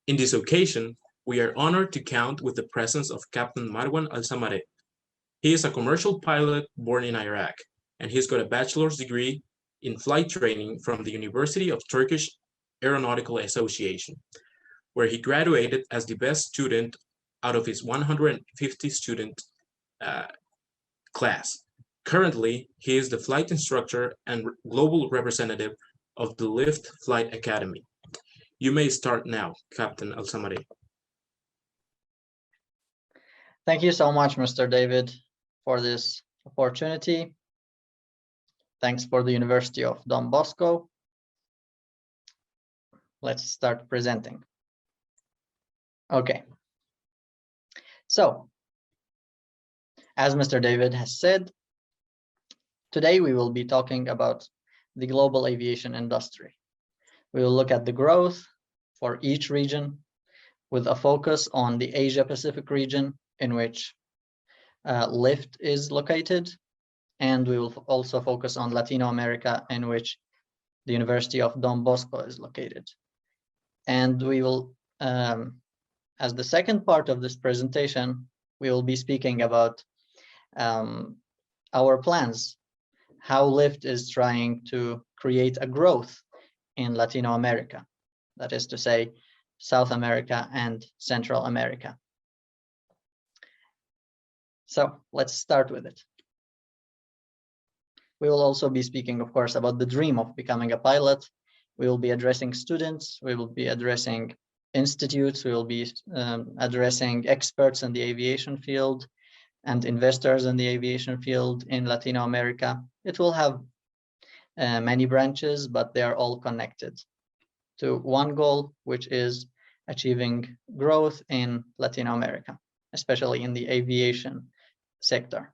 In this occasion, we are honored to count with the presence of Captain Marwan Alsamaraee. He is a commercial pilot born in Iraq, and he's got a bachelor's degree in flight training from the University of Turkish Aeronautical Association, where he graduated as the best student out of his 150 student class. Currently, he is the flight instructor and global representative of the Lift Flight Academy. You may start now, Captain Alsamaraee. Thank you so much, Mr. David, for this opportunity. Thanks for the University of Don Bosco. Let's start presenting. Okay. So, as Mr. David has said, today we will be talking about the global aviation industry. We will look at the growth for each region with a focus on the Asia-Pacific region in which Lift is located. And we will also focus on Latino America in which the University of Don Bosco is located. And we will, as the second part of this presentation, we will be speaking about our plans, how Lift is trying to create a growth in Latino America, that is to say, South America and Central America. So let's start with it. We will also be speaking, of course, about the dream of becoming a pilot. We will be addressing students, we will be addressing institutes, we will be addressing experts in the aviation field and investors in the aviation field in Latino America. It will have many branches, but they are all connected to one goal, which is achieving growth in Latino America, especially in the aviation sector.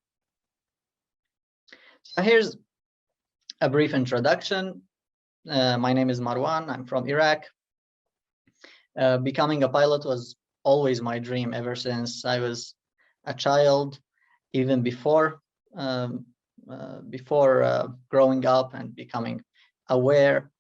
So here's a brief introduction. My name is Marwan, I'm from Iraq. Becoming a pilot was always my dream ever since I was a child, even before growing up and becoming aware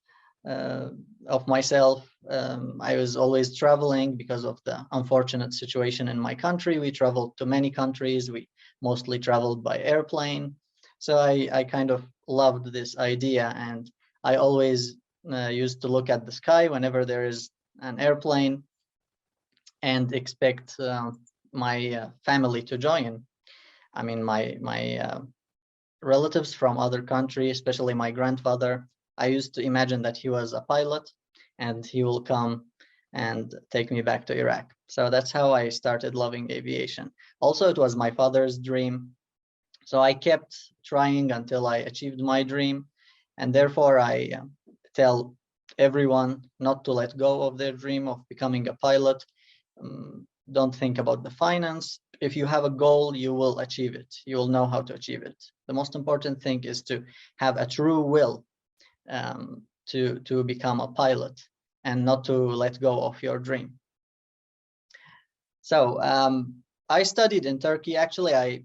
of myself. I was always traveling because of the unfortunate situation in my country. We traveled to many countries. We mostly traveled by airplane. So I kind of loved this idea, and I always used to look at the sky whenever there is an airplane and expect my family to join. I mean, my relatives from other countries, especially my grandfather, I used to imagine that he was a pilot and he will come and take me back to Iraq. So that's how I started loving aviation. Also, it was my father's dream. So I kept trying until I achieved my dream. And therefore, I tell everyone not to let go of their dream of becoming a pilot. Don't think about the finance. If you have a goal, you will achieve it. You will know how to achieve it. The most important thing is to have a true will to become a pilot and not to let go of your dream. So I studied in Turkey. Actually, I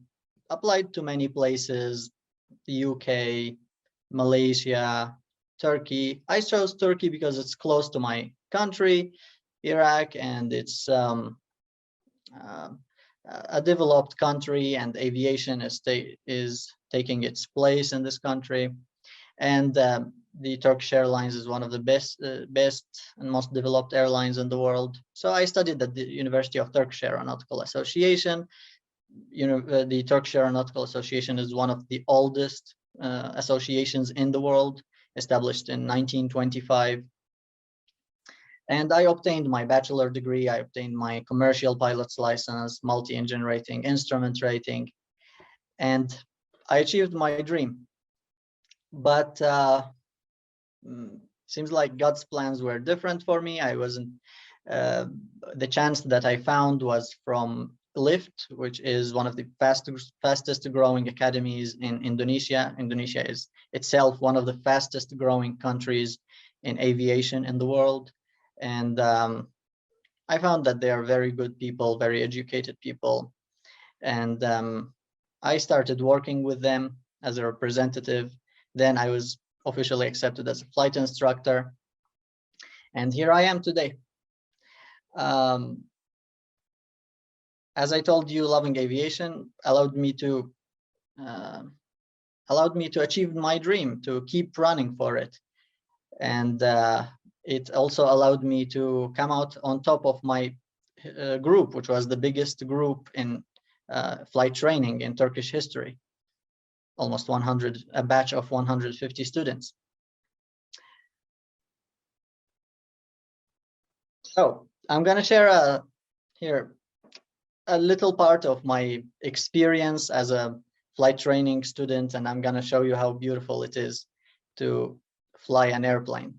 applied to many places, the UK, Malaysia, Turkey. I chose Turkey because it's close to my country, Iraq, and it's a developed country, and aviation is taking its place in this country. And the Turkish Airlines is one of the best and most developed airlines in the world. So I studied at the University of Turkish Aeronautical Association. The Turkish Aeronautical Association is one of the oldest associations in the world, established in 1925. And I obtained my bachelor degree. I obtained my commercial pilot's license, multi-engine rating, instrument rating, and I achieved my dream. But seems like God's plans were different for me. I wasn't, the chance that I found was from Lift, which is one of the fastest growing academies in Indonesia. Indonesia is itself one of the fastest growing countries in aviation in the world. And I found that they are very good people, very educated people. And I started working with them as a representative. Then I was officially accepted as a flight instructor. And here I am today. As I told you, loving aviation allowed me to achieve my dream, to keep running for it. And it also allowed me to come out on top of my group, which was the biggest group in flight training in Turkish history. Almost 100, a batch of 150 students. So I'm going to share here a little part of my experience as a flight training student, and I'm going to show you how beautiful it is to fly an airplane.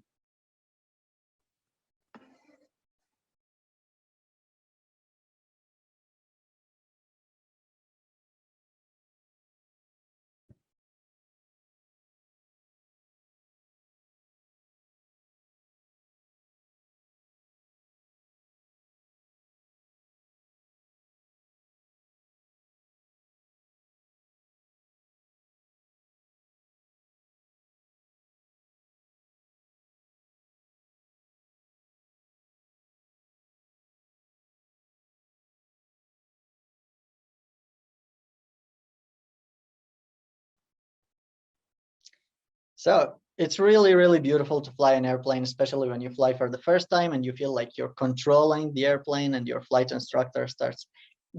So it's really, really beautiful to fly an airplane, especially when you fly for the first time and you feel like you're controlling the airplane and your flight instructor starts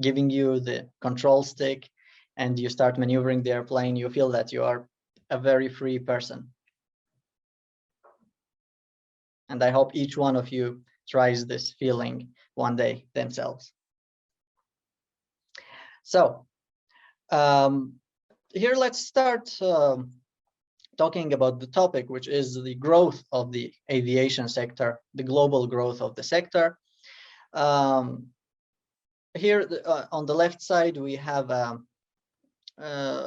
giving you the control stick and you start maneuvering the airplane. You feel that you are a very free person. And I hope each one of you tries this feeling one day themselves. So here, let's start talking about the topic, which is the growth of the aviation sector, the global growth of the sector. Here on the left side, we have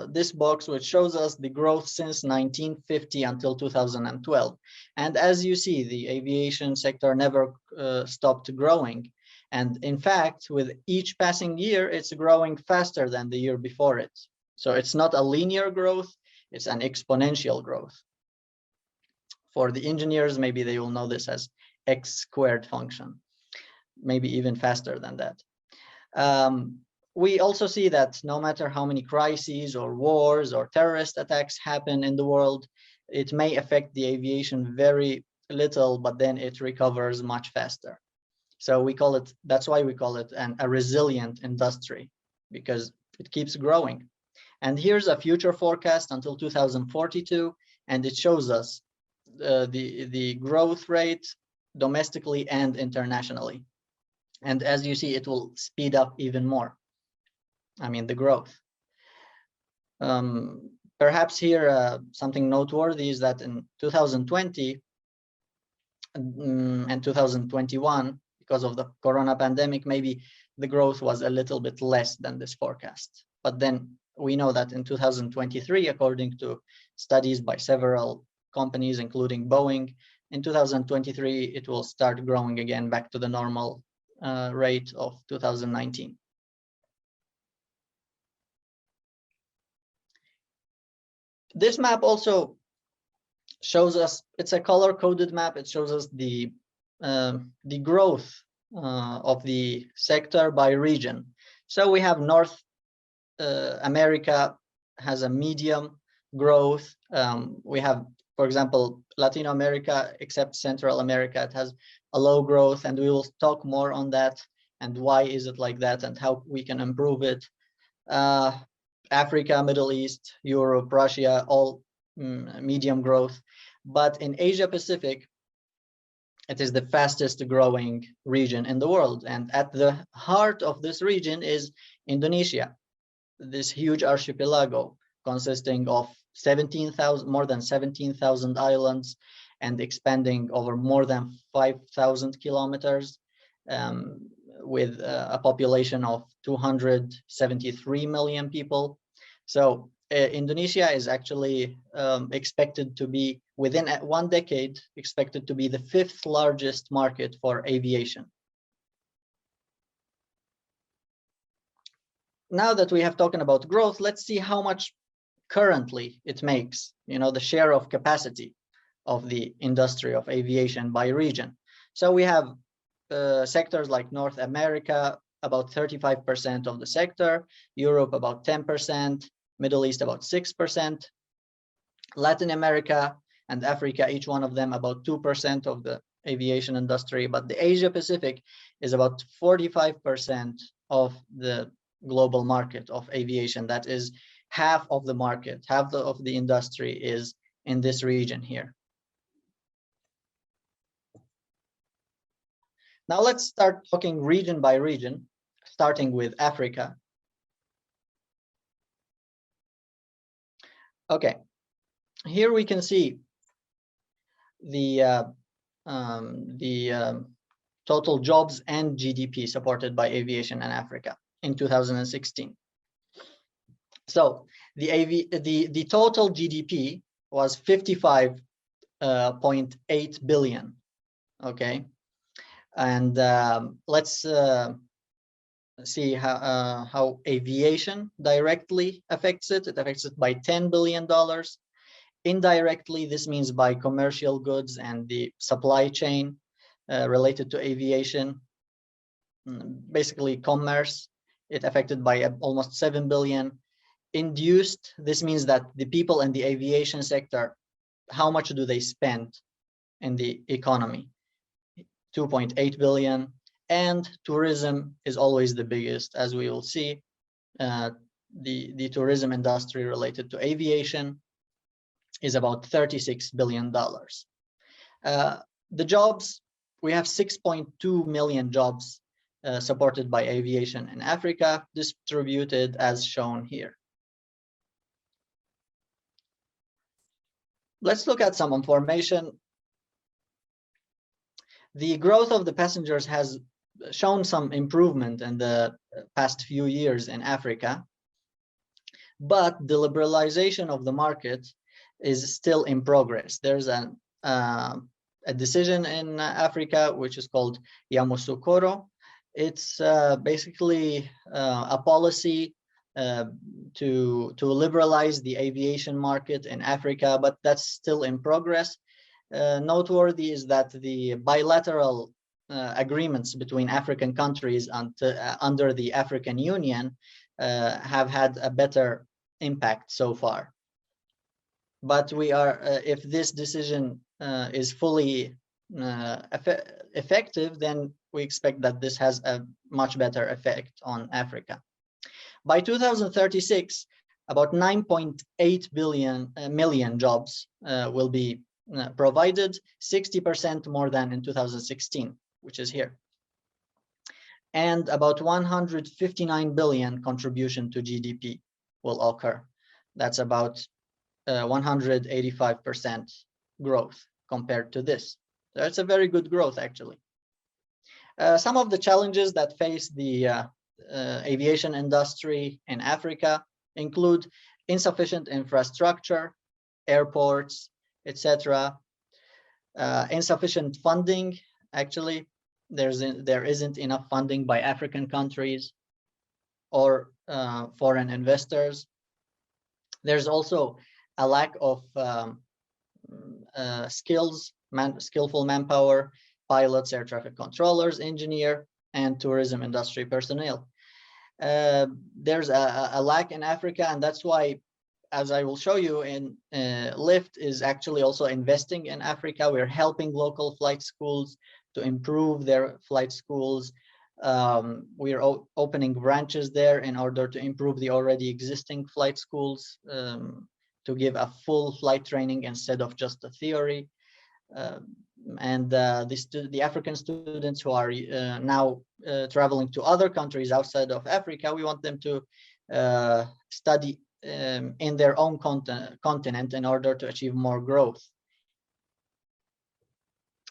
this box, which shows us the growth since 1950 until 2012. And as you see, the aviation sector never stopped growing. And in fact, with each passing year, it's growing faster than the year before it. So it's not a linear growth, it's an exponential growth. For the engineers, maybe they will know this as X squared function, maybe even faster than that. We also see that no matter how many crises or wars or terrorist attacks happen in the world, it may affect the aviation very little, but then it recovers much faster. So we call it, that's why we call it a resilient industry, because it keeps growing. And here's a future forecast until 2042, and it shows us the growth rate domestically and internationally. And as you see, it will speed up even more. I mean, the growth. Perhaps here, something noteworthy is that in 2020 and 2021, because of the corona pandemic, maybe the growth was a little bit less than this forecast. But then we know that in 2023, according to studies by several companies, including Boeing, in 2023, it will start growing again back to the normal rate of 2019. This map also shows us, it's a color-coded map. It shows us the growth of the sector by region. So we have North America has a medium growth. We have, for example, Latin America, except Central America, it has a low growth, and we will talk more on that and why is it like that and how we can improve it. Africa, Middle East, Europe, Russia, all medium growth. But in Asia Pacific, it is the fastest growing region in the world. And at the heart of this region is Indonesia, this huge archipelago consisting of more than 17,000 islands and expanding over more than 5,000 kilometers with a population of 273 million people. So Indonesia is actually expected to be, within one decade, expected to be the 5th largest market for aviation. Now that we have talked about growth, let's see how much currently it makes, the share of capacity of the industry of aviation by region. So we have sectors like North America, about 35% of the sector, Europe about 10%, Middle East about 6%, Latin America and Africa, each one of them about 2% of the aviation industry, but the Asia Pacific is about 45% of the global market of aviation. That is half of the market, half of the industry is in this region here. Now let's start talking region by region, starting with Africa. Okay, here we can see the total jobs and GDP supported by aviation in Africa in 2016. So the total GDP was 55.8 billion. Okay, and let's see how aviation directly affects it. It affects it by $10 billion. Indirectly, this means by commercial goods and the supply chain related to aviation, basically commerce, it affected by almost 7 billion. Induced, this means that the people in the aviation sector, how much do they spend in the economy? 2.8 billion. And tourism is always the biggest, as we will see. The tourism industry related to aviation is about $36 billion. The jobs, we have 6.2 million jobs supported by aviation in Africa, distributed as shown here. Let's look at some information. The growth of the passengers has shown some improvement in the past few years in Africa, but the liberalization of the market is still in progress. There's a decision in Africa which is called Yamoussoukro. It's basically a policy to liberalize the aviation market in Africa, but that's still in progress. Noteworthy is that the bilateral agreements between African countries under the African Union have had a better impact so far. But we are, if this decision is fully effective, then we expect that this has a much better effect on Africa. By 2036, about 9.8 million jobs will be provided, 60% more than in 2016, which is here. And about 159 billion contribution to GDP will occur. That's about 185% growth compared to this. So it's a very good growth, actually. Some of the challenges that face the aviation industry in Africa include insufficient infrastructure, airports, etc. Insufficient funding. Actually, there isn't enough funding by African countries or foreign investors. There's also a lack of skillful manpower, pilots, air traffic controllers, engineer, and tourism industry personnel. There's a lack in Africa, and that's why, as I will show you, Lyft is actually also investing in Africa. We're helping local flight schools to improve their flight schools. We are opening branches there in order to improve the already existing flight schools, to give a full flight training instead of just a theory. The African students who are now traveling to other countries outside of Africa, we want them to study in their own continent in order to achieve more growth.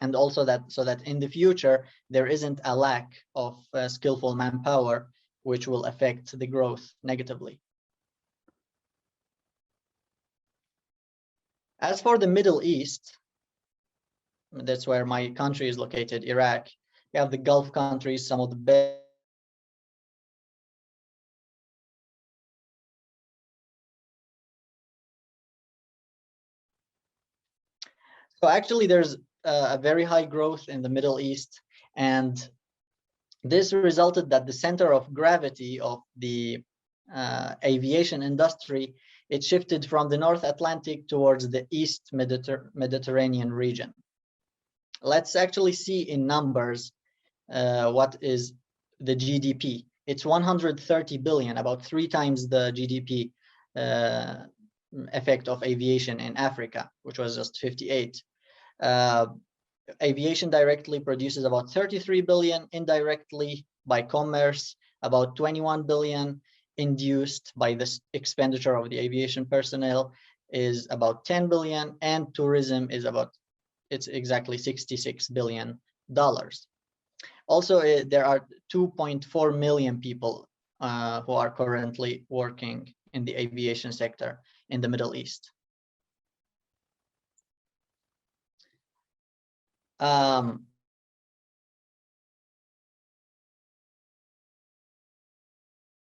And also so that in the future, there isn't a lack of skillful manpower, which will affect the growth negatively. As for the Middle East, that's where my country is located, Iraq. You have the Gulf countries, some of the best. So actually, there's a very high growth in the Middle East, And this resulted that the center of gravity of the aviation industry, it shifted from the North Atlantic towards the East Mediterranean region. Let's actually see in numbers what is the GDP. It's 130 billion, about 3 times the GDP effect of aviation in Africa, which was just 58. Aviation directly produces about 33 billion, indirectly by commerce, about 21 billion, induced by this expenditure of the aviation personnel is about 10 billion, and tourism is about, it's exactly $66 billion. Also, there are 2.4 million people who are currently working in the aviation sector in the Middle East.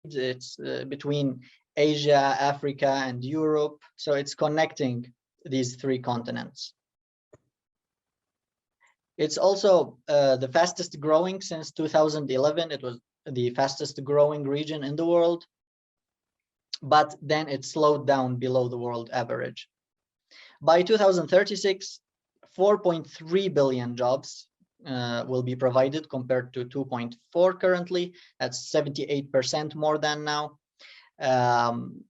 It's between Asia, Africa, and Europe, so it's connecting these 3 continents. It's also the fastest growing since 2011. It was the fastest growing region in the world, but then it slowed down below the world average. By 2036, 4.3 billion jobs will be provided compared to 2.4 currently. That's 78% more than now. And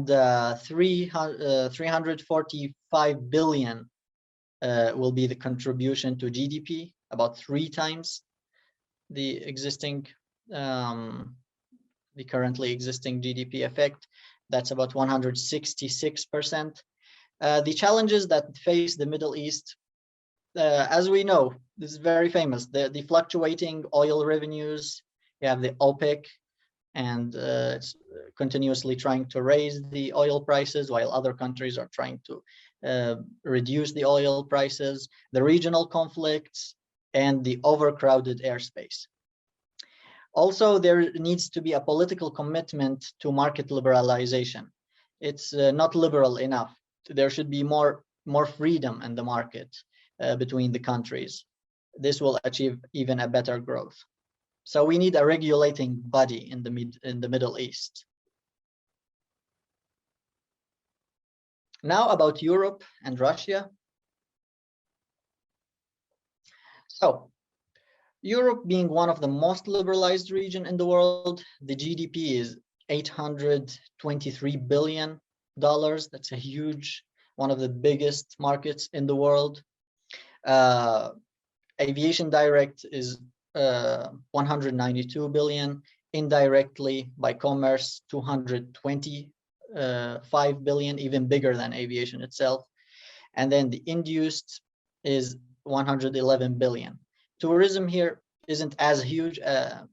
345 billion will be the contribution to GDP, about 3 times the existing, the currently existing GDP effect. That's about 166%. The challenges that face the Middle East, as we know, this is very famous, the fluctuating oil revenues. You have the OPEC, and it's continuously trying to raise the oil prices while other countries are trying to reduce the oil prices, the regional conflicts, and the overcrowded airspace. Also, there needs to be a political commitment to market liberalization. It's not liberal enough. There should be more freedom in the market between the countries. This will achieve even a better growth. So we need a regulating body in the Middle East. Now about Europe and Russia. So Europe being one of the most liberalized region in the world, the GDP is $823 billion. That's a huge, one of the biggest markets in the world. Aviation direct is 192 billion, indirectly by commerce 225 billion, even bigger than aviation itself. And then the induced is 111 billion. Tourism here isn't as huge a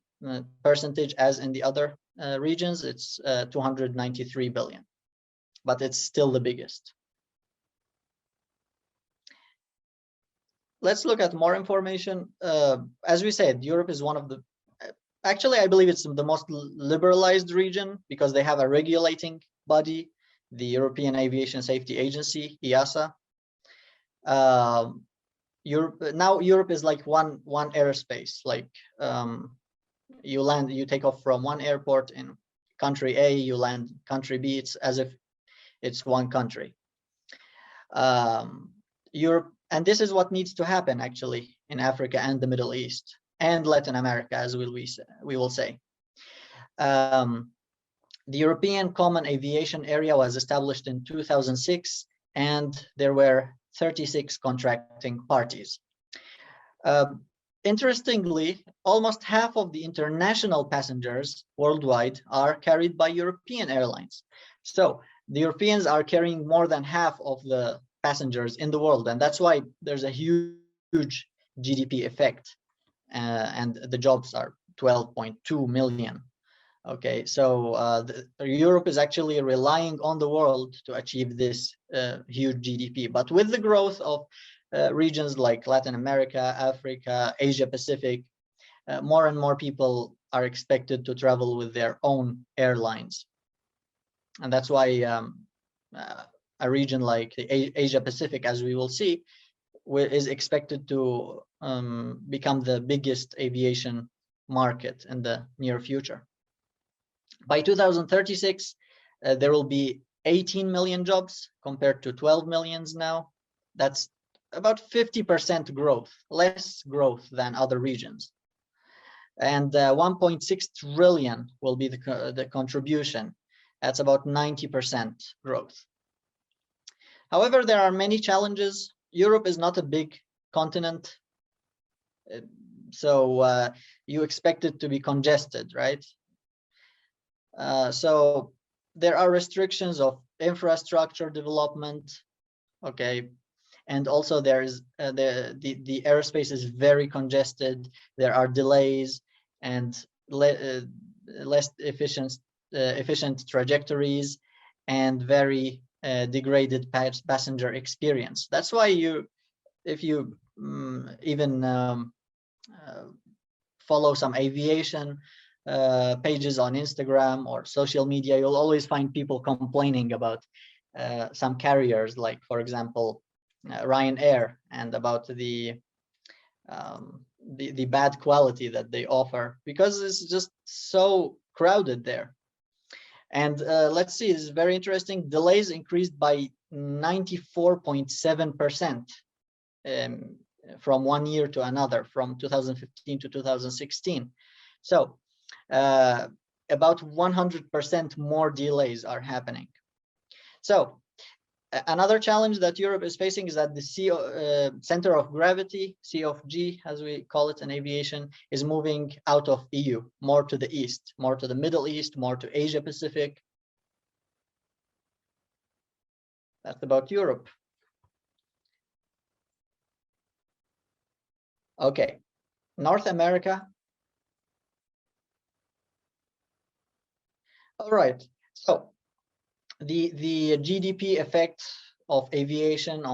percentage as in the other regions. It's 293 billion, but it's still the biggest. Let's look at more information. As we said, Europe is one of the, actually, I believe it's the most liberalized region because they have a regulating body, the European Aviation Safety Agency, EASA. Europe is like one airspace. Like you take off from one airport in country A, you land country B. It's as if it's one country. Europe, and this is what needs to happen actually in Africa and the Middle East and Latin America, as we will say. The European Common Aviation Area was established in 2006, and there were 36 contracting parties. Interestingly, almost half of the international passengers worldwide are carried by European airlines. So the Europeans are carrying more than half of the passengers in the world, and that's why there's a huge GDP effect, and the jobs are 12.2 million. Okay, so Europe is actually relying on the world to achieve this huge GDP. But with the growth of regions like Latin America, Africa, Asia Pacific, more and more people are expected to travel with their own airlines. And that's why a region like the Asia Pacific, as we will see, is expected to become the biggest aviation market in the near future. By 2036, there will be 18 million jobs compared to 12 millions now. That's about 50% growth, less growth than other regions. And 1.6 trillion will be the contribution. That's about 90% growth. However, there are many challenges. Europe is not a big continent, so you expect it to be congested, right? So there are restrictions of infrastructure development, okay, and also there is the airspace is very congested. There are delays and less efficient trajectories and very degraded passenger experience. That's why if you even follow some aviation pages on Instagram or social media, you'll always find people complaining about some carriers, like, for example, Ryanair, and about the bad quality that they offer, because it's just so crowded there. And let's see, this is very interesting. Delays increased by 94.7% from one year to another, from 2015 to 2016. So about 100% more delays are happening. So another challenge that Europe is facing is that the center of gravity, C of G, as we call it in aviation, is moving out of EU, more to the east, more to the Middle East, more to Asia Pacific. That's about Europe. Okay, North America. All right, so the GDP effect of aviation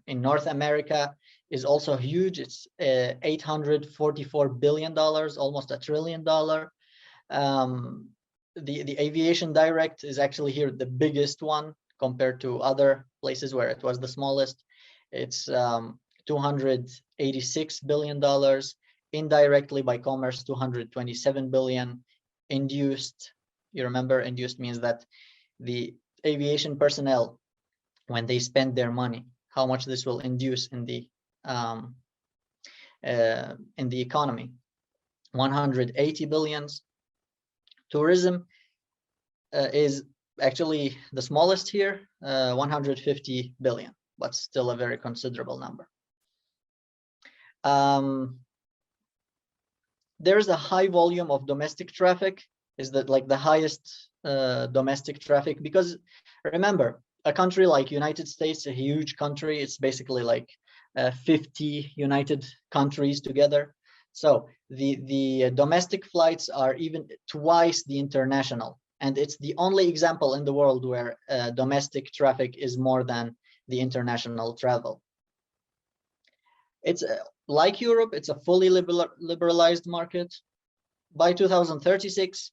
in North America is also huge. It's $844 billion, almost $1 trillion. The aviation direct is actually here the biggest one compared to other places where it was the smallest. It's $286 billion. Indirectly by commerce, $227 billion. Induced, you remember, induced means that the aviation personnel, when they spend their money, how much this will induce in the economy. 180 billions. Tourism is actually the smallest here, 150 billion, but still a very considerable number. There's a high volume of domestic traffic. Is that like the highest domestic traffic? Because remember, a country like United States, a huge country, it's basically like 50 united countries together. So the domestic flights are even twice the international, and it's the only example in the world where domestic traffic is more than the international travel. It's like Europe, it's a fully liberalized market. By 2036,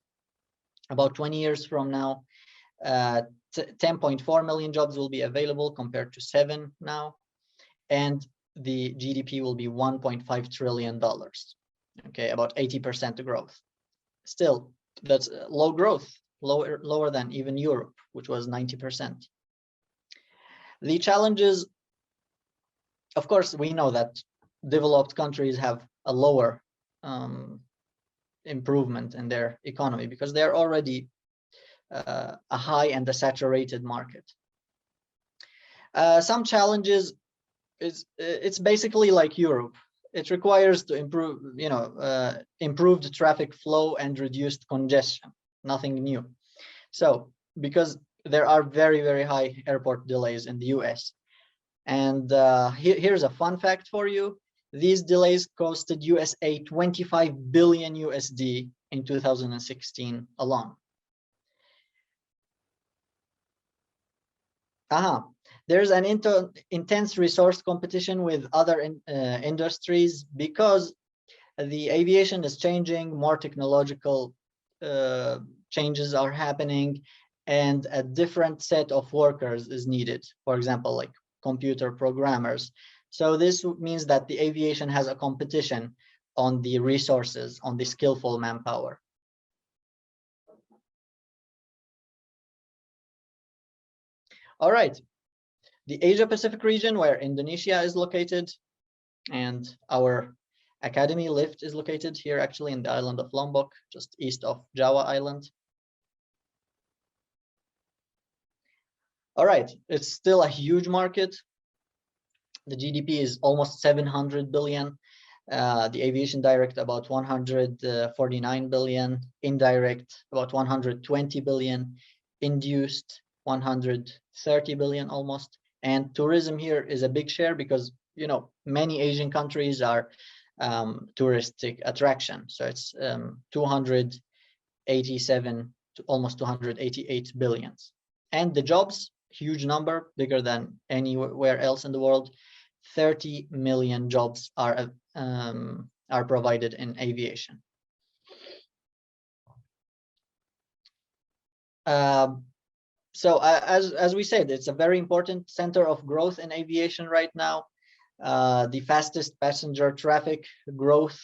about 20 years from now, 10.4 million jobs will be available compared to 7 now, and the GDP will be $1.5 trillion. Okay, about 80% growth. Still, that's low growth, lower than even Europe, which was 90%. The challenges, of course, we know that developed countries have a lower improvement in their economy because they're already a high and a saturated market. Some challenges is it's basically like Europe. It requires to improve, improved traffic flow and reduced congestion. Nothing new. So because there are very, very high airport delays in the US, and here's a fun fact for you. These delays costed USA 25 billion USD in 2016 alone. There's an intense resource competition with other industries because the aviation is changing, more technological changes are happening, and a different set of workers is needed. For example, like computer programmers. So this means that the aviation has a competition on the resources, on the skillful manpower. All right, the Asia Pacific region, where Indonesia is located, and our academy lift is located here, actually in the island of Lombok, just east of Java Island. All right, it's still a huge market. The GDP is almost 700 billion. The aviation direct about 149 billion, indirect about 120 billion, induced 130 billion almost. And tourism here is a big share because, you know, many Asian countries are touristic attraction. So it's 287 to almost 288 billions. And the jobs, huge number, bigger than anywhere else in the world. 30 million jobs are provided in aviation. So as we said, it's a very important center of growth in aviation right now. The fastest passenger traffic growth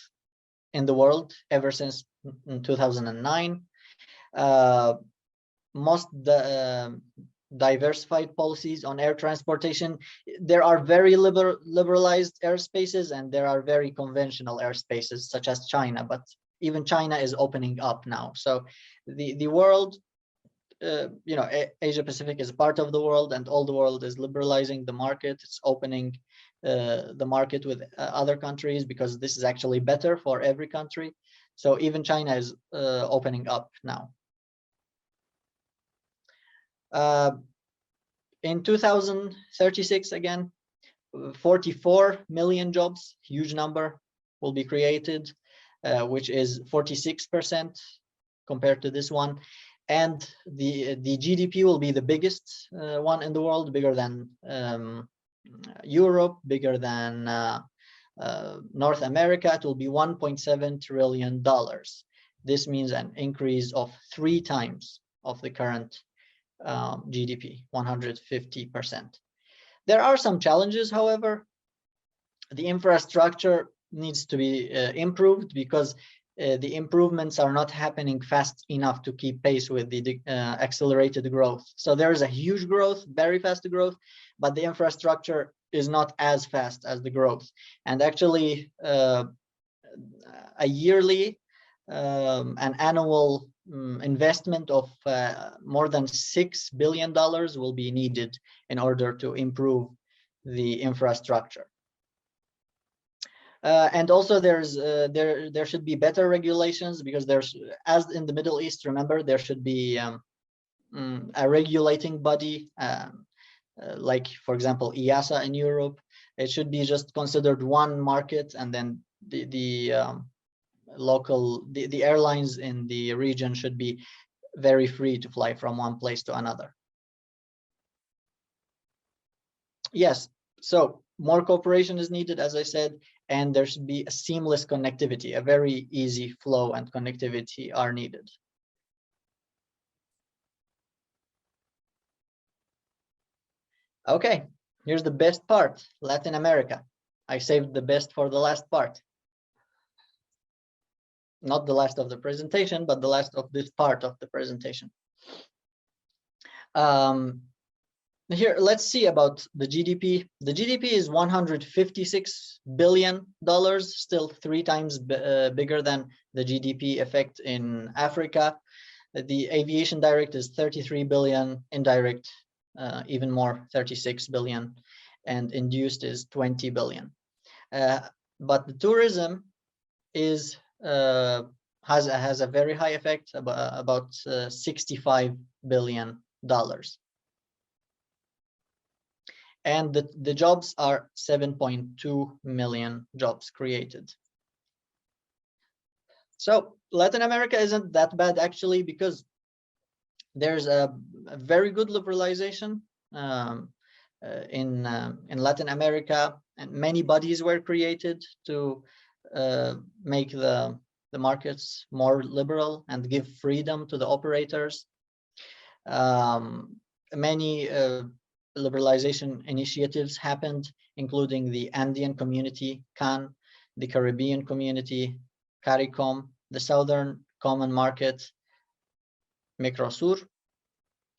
in the world ever since 2009. Most diversified policies on air transportation. There are very liberalized airspaces, and there are very conventional airspaces such as China, but even China is opening up now. So the world, you know, Asia Pacific is part of the world, and all the world is liberalizing the market. It's opening the market with other countries because this is actually better for every country. So even China is opening up now. In 2036, again, 44 million jobs, huge number, will be created, which is 46% compared to this one. And the GDP will be the biggest one in the world, bigger than Europe, bigger than North America. It will be $1.7 trillion. This means an increase of 3 times of the current GDP, 150%. There are some challenges, however. The infrastructure needs to be improved because the improvements are not happening fast enough to keep pace with the accelerated growth. So there is a huge growth, very fast growth, but the infrastructure is not as fast as the growth. And actually, a yearly, an annual investment of more than $6 billion will be needed in order to improve the infrastructure. And also there should be better regulations, because there's, as in the Middle East, remember, there should be a regulating body, like, for example, EASA in Europe. It should be just considered one market, and then the airlines in the region should be very free to fly from one place to another. Yes, so more cooperation is needed, as I said, and there should be a seamless connectivity. A very easy flow and connectivity are needed. Okay, here's the best part, Latin America. I saved the best for the last part. Not the last of the presentation, but the last of this part of the presentation. Here, let's see about the GDP. The GDP is $156 billion, still 3 times bigger than the GDP effect in Africa. The aviation direct is 33 billion, indirect even more, 36 billion, and induced is 20 billion. But the tourism is has a very high effect, about $65 billion. And the jobs are 7.2 million jobs created. So Latin America isn't that bad, actually, because there's a very good liberalization in Latin America, and many bodies were created to make the markets more liberal and give freedom to the operators. Many liberalization initiatives happened, including the Andean Community, CAN, the Caribbean Community, CARICOM, the Southern Common Market, Mercosur,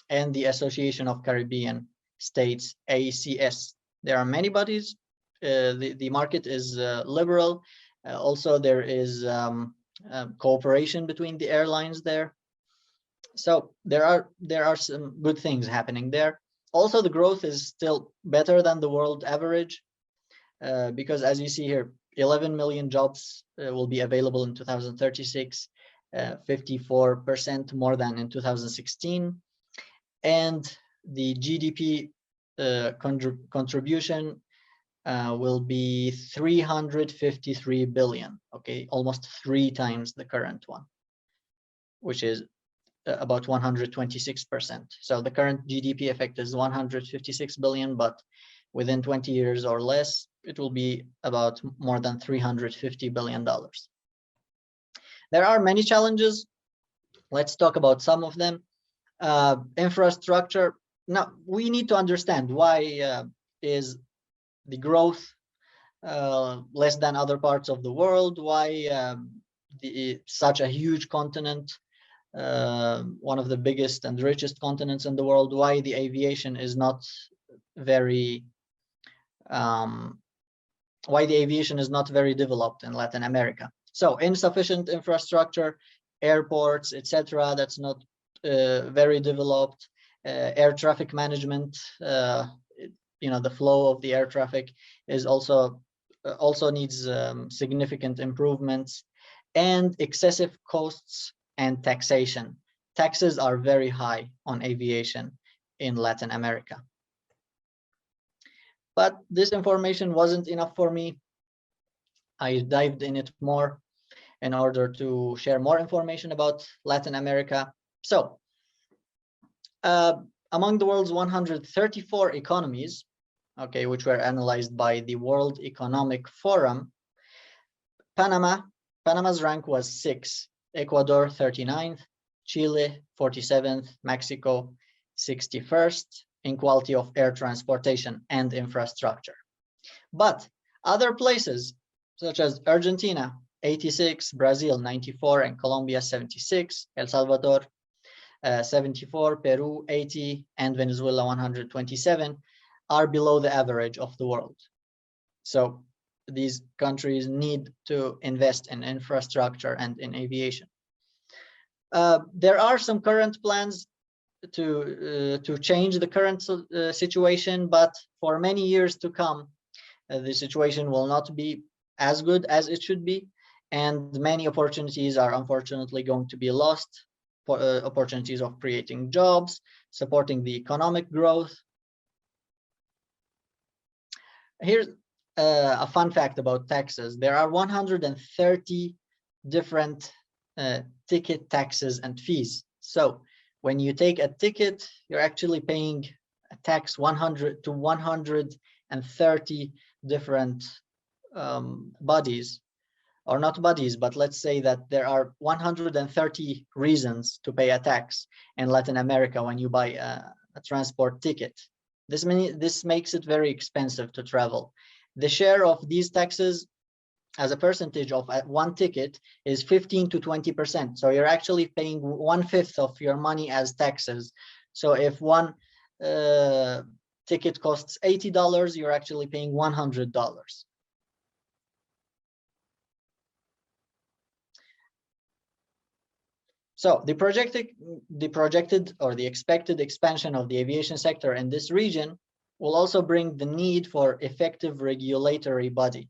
and the Association of Caribbean States, ACS. There are many bodies. The market is liberal. Also, there is cooperation between the airlines there. So there are some good things happening there. Also, the growth is still better than the world average, because as you see here, 11 million jobs will be available in 2036, 54% more than in 2016. And the GDP contribution will be 353 billion, okay, almost 3 times the current one, which is about 126%. So the current GDP effect is 156 billion, but within 20 years or less, it will be about more than $350 billion. There are many challenges. Let's talk about some of them. Infrastructure. Now, we need to understand why is the growth less than other parts of the world, why such a huge continent, one of the biggest and richest continents in the world, why the aviation is not very developed in Latin America. So insufficient infrastructure, airports, etc., that's not very developed. Air traffic management, the flow of the air traffic is also needs significant improvements, and excessive costs and taxation. Taxes are very high on aviation in Latin America. But this information wasn't enough for me. I dived in it more in order to share more information about Latin America. So, among the world's 134 economies, okay, which were analyzed by the World Economic Forum, Panama's rank was 6, Ecuador 39th, Chile 47th, Mexico 61st in quality of air transportation and infrastructure. But other places such as Argentina 86, Brazil 94, and Colombia 76, El Salvador 74, Peru 80, and Venezuela 127 are below the average of the world. So these countries need to invest in infrastructure and in aviation. There are some current plans to change the current situation, but for many years to come, the situation will not be as good as it should be, and many opportunities are unfortunately going to be lost. Opportunities of creating jobs, supporting the economic growth. Here's a fun fact about taxes. There are 130 different ticket taxes and fees. So when you take a ticket, you're actually paying a tax 100 to 130 different bodies, or not bodies, but let's say that there are 130 reasons to pay a tax in Latin America when you buy a transport ticket. This makes it very expensive to travel. The share of these taxes as a percentage of one ticket is 15 to 20%. So you're actually paying 1/5 of your money as taxes. So if one ticket costs $80, you're actually paying $100. So the projected or the expected expansion of the aviation sector in this region will also bring the need for effective regulatory body.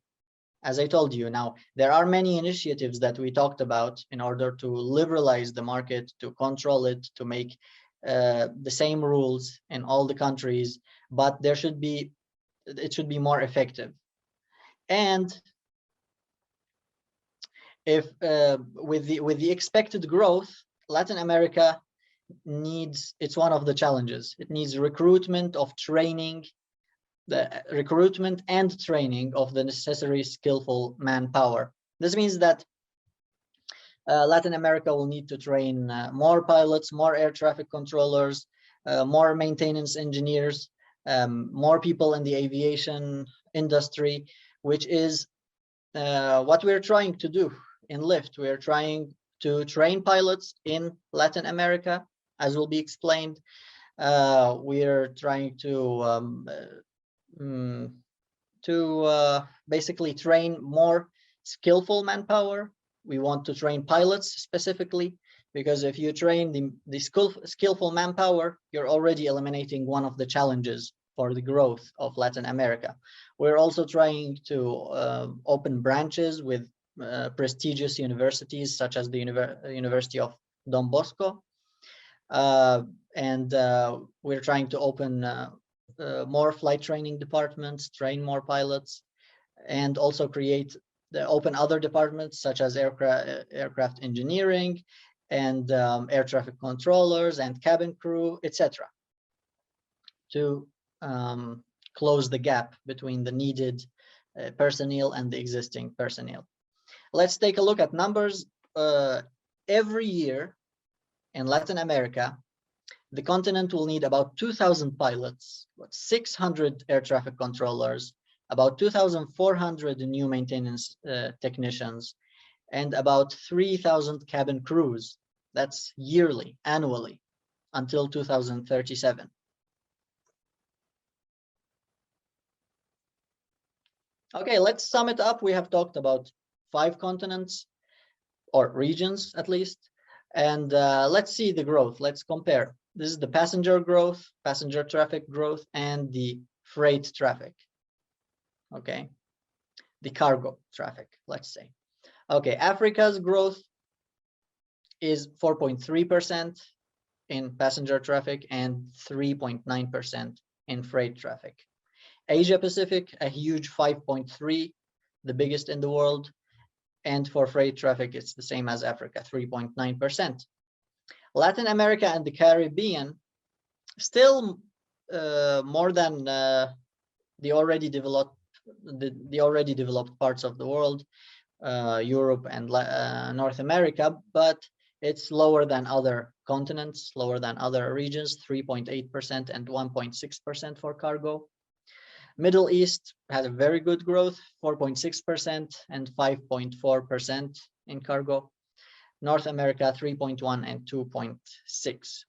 As I told you, now there are many initiatives that we talked about in order to liberalize the market, to control it, to make the same rules in all the countries, but it should be more effective. And if with the expected growth, Latin America it's one of the challenges. It needs recruitment of training, the recruitment and training of the necessary skillful manpower. This means that Latin America will need to train more pilots, more air traffic controllers, more maintenance engineers, more people in the aviation industry, which is what we're trying to do in LIFT. We're trying to train pilots in Latin America, as will be explained. We're trying to basically train more skillful manpower. We want to train pilots specifically, because if you train the skillful manpower, you're already eliminating one of the challenges for the growth of Latin America. We're also trying to open branches with prestigious universities such as the University of Don Bosco. And we're trying to open more flight training departments, train more pilots, and also open other departments such as aircraft engineering and air traffic controllers and cabin crew, etc., to close the gap between the needed personnel and the existing personnel. Let's take a look at numbers. Every year in Latin America, the continent will need about 2,000 pilots, 600 air traffic controllers, about 2,400 new maintenance technicians, and about 3,000 cabin crews. That's yearly, annually, until 2037. Okay, let's sum it up. We have talked about 5 continents, or regions at least, and let's see the growth. Let's compare. This is the passenger growth, passenger traffic growth, and the freight traffic. Okay, the cargo traffic, let's say. Okay, Africa's growth is 4.3% in passenger traffic and 3.9% in freight traffic. Asia Pacific, a huge 5.3, the biggest in the world. And for freight traffic, it's the same as Africa, 3.9%. Latin America and the Caribbean, still more than the already developed parts of the world, Europe and North America, but it's lower than other continents, lower than other regions, 3.8% and 1.6% for cargo. Middle East had a very good growth, 4.6% and 5.4% in cargo. North America, 3.1 and 2.6.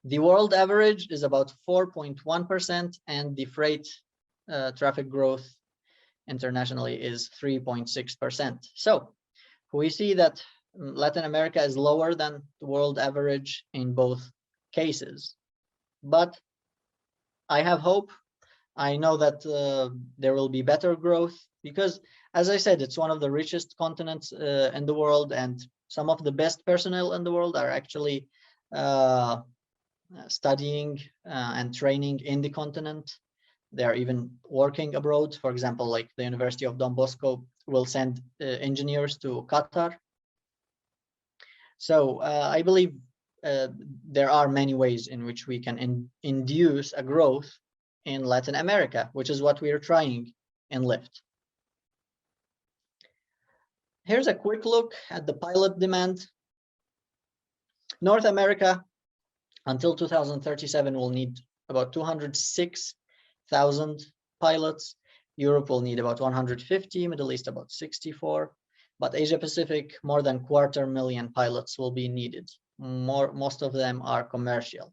The world average is about 4.1%, and the freight traffic growth internationally is 3.6%. So we see that Latin America is lower than the world average in both cases. But I have hope. I know that there will be better growth because, as I said, it's one of the richest continents in the world, and some of the best personnel in the world are actually studying and training in the continent. They are even working abroad. For example, like the University of Don Bosco will send engineers to Qatar. So I believe there are many ways in which we can induce a growth in Latin America, which is what we are trying in LIFT. Here's a quick look at the pilot demand. North America, until 2037, will need about 206,000 pilots. Europe will need about 150, Middle East about 64, but Asia Pacific, more than 250,000 pilots will be needed. Most of them are commercial,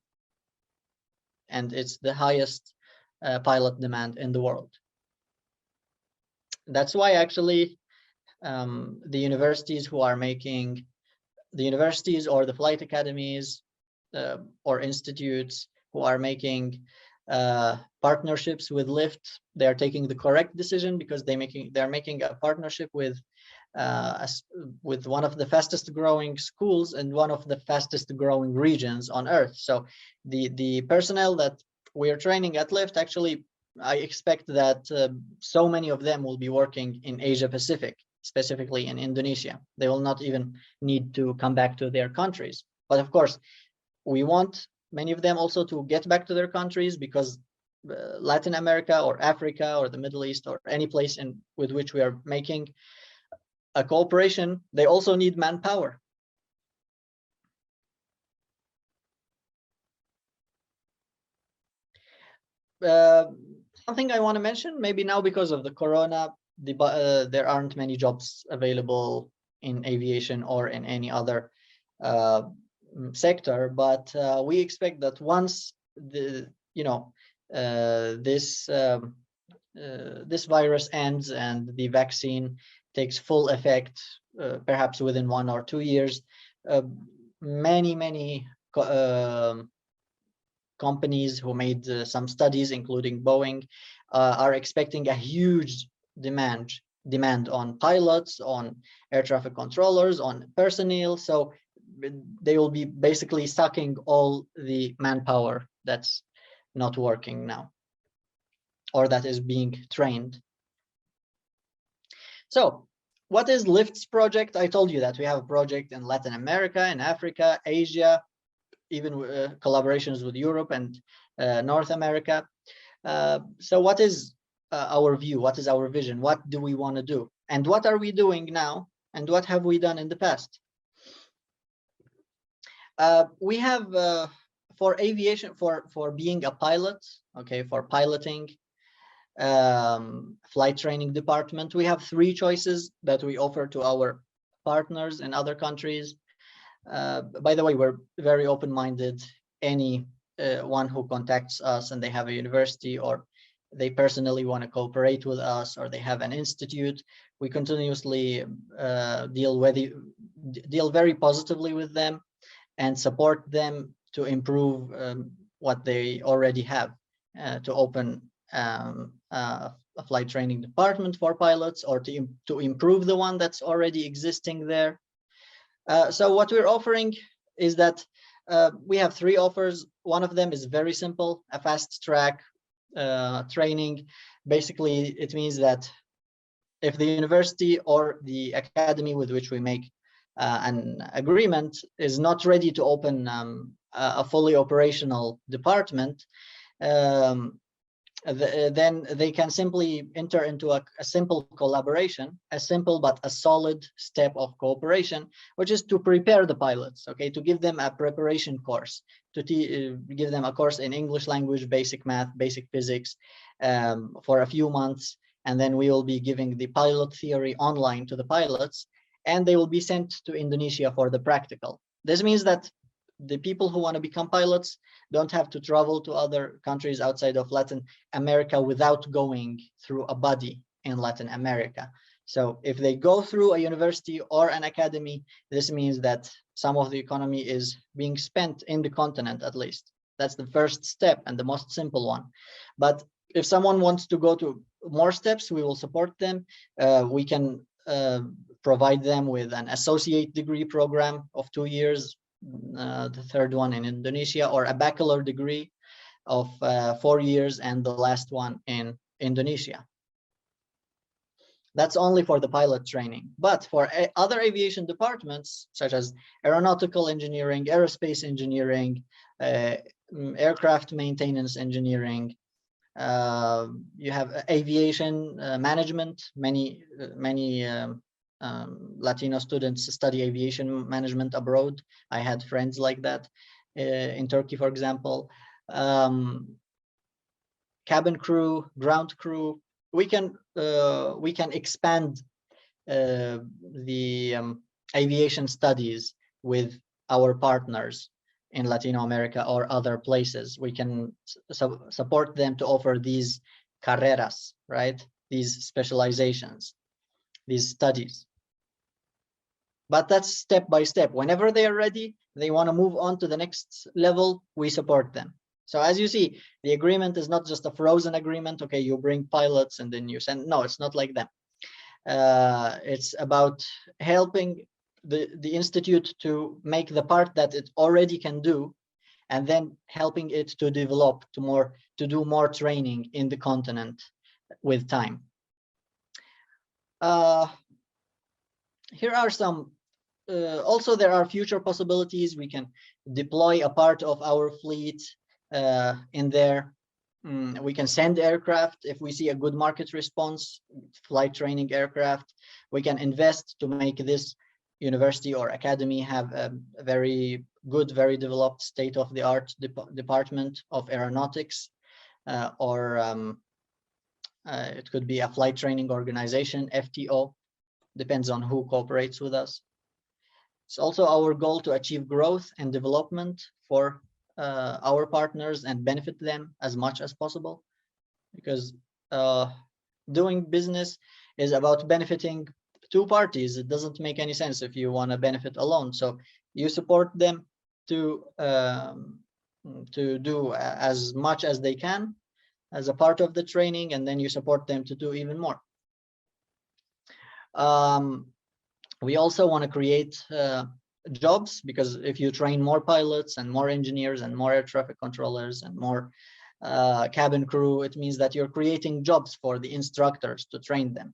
and it's the highest pilot demand in the world. That's why actually the universities or the flight academies or institutes who are making partnerships with LIFT, they're taking the correct decision, because they're making a partnership with one of the fastest growing schools and one of the fastest growing regions on Earth. So the personnel that we are training at LIFT, actually, I expect that so many of them will be working in Asia Pacific, specifically in Indonesia. They will not even need to come back to their countries. But of course, we want many of them also to get back to their countries, because Latin America or Africa or the Middle East or any place with which we are making a cooperation, they also need manpower. something I want to mention, maybe now because of the corona, there aren't many jobs available in aviation or in any other sector, but we expect that once this virus ends and the vaccine takes full effect, perhaps within 1 or 2 years, many companies who made some studies, including Boeing, are expecting a huge demand on pilots, on air traffic controllers, on personnel. So they will be basically sucking all the manpower that's not working now, or that is being trained. So what is LIFT's project? I told you that we have a project in Latin America, in Africa, Asia, even collaborations with Europe and North America. So what is our view? What is our vision? What do we want to do? And what are we doing now? And what have we done in the past? We have, for aviation, for being a pilot, okay, for piloting, flight training department, we have 3 choices that we offer to our partners in other countries. By the way, we're very open-minded. Any one who contacts us and they have a university, or they personally want to cooperate with us, or they have an institute, we continuously deal very positively with them and support them to improve what they already have, to open a flight training department for pilots, or to improve the one that's already existing there. So what we're offering is that we have 3 offers. One of them is very simple, a fast track training. Basically, it means that if the university or the academy with which we make an agreement is not ready to open a fully operational department, then they can simply enter into a simple collaboration, a simple but a solid step of cooperation, which is to prepare the pilots, okay, to give them a preparation course, to give them a course in English language, basic math, basic physics, for a few months, and then we will be giving the pilot theory online to the pilots, and they will be sent to Indonesia for the practical. This means that the people who want to become pilots don't have to travel to other countries outside of Latin America without going through a body in Latin America. So if they go through a university or an academy, this means that some of the economy is being spent in the continent, at least. That's the first step and the most simple one. But if someone wants to go to more steps, we will support them. We can provide them with an associate degree program of 2 years, the third one in Indonesia, or a bachelor degree of 4 years, and the last one in Indonesia. That's only for the pilot training. But for other aviation departments, such as aeronautical engineering, aerospace engineering, aircraft maintenance engineering, you have aviation management. Many Latino students study aviation management abroad. I had friends like that in Turkey, for example. Cabin crew, ground crew. We can expand the aviation studies with our partners in Latino America or other places. We can support them to offer these carreras, right? These specializations, these studies. But that's step by step. Whenever they are ready, they want to move on to the next level, we support them. So as you see, the agreement is not just a frozen agreement. Okay, you bring pilots and then you send. No, it's not like that. It's about helping the institute to make the part that it already can do, and then helping it to develop to do more training in the continent with time. Here are some. Also, there are future possibilities. We can deploy a part of our fleet in there. We can send aircraft if we see a good market response, flight training aircraft. We can invest to make this university or academy have a very good, very developed state-of-the-art department of aeronautics. or it could be a flight training organization, FTO, depends on who cooperates with us. It's also our goal to achieve growth and development for our partners and benefit them as much as possible, because doing business is about benefiting two parties. It doesn't make any sense if you want to benefit alone. So you support them to do as much as they can as a part of the training, and then you support them to do even more. We also want to create jobs, because if you train more pilots and more engineers and more air traffic controllers and more cabin crew, it means that you're creating jobs for the instructors to train them.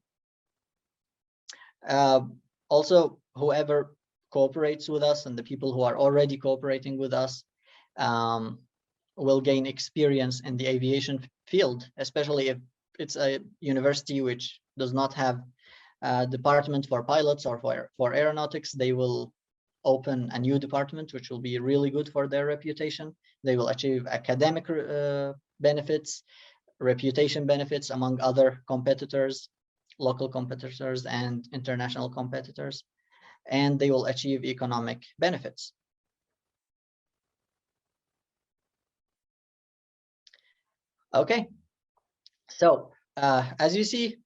Also, whoever cooperates with us and the people who are already cooperating with us will gain experience in the aviation field, especially if it's a university which does not have a department for pilots or for aeronautics. They will open a new department, which will be really good for their reputation. They will achieve academic benefits, reputation benefits among other competitors, local competitors and international competitors, and they will achieve economic benefits. Okay, so as you see,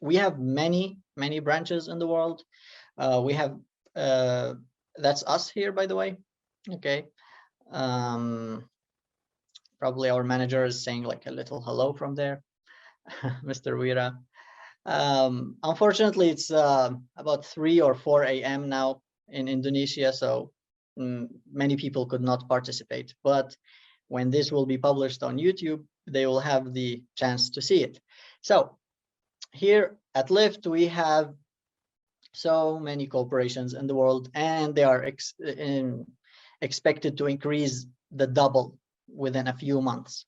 we have many branches in the world. We have that's us here, by the way. Okay, probably our manager is saying like a little hello from there, Mr. Wira. Unfortunately, it's about 3 or 4 a.m. now in Indonesia, so many people could not participate. But when this will be published on YouTube, they will have the chance to see it. So here at LIFT, we have so many corporations in the world, and they are expected to increase the double within a few months.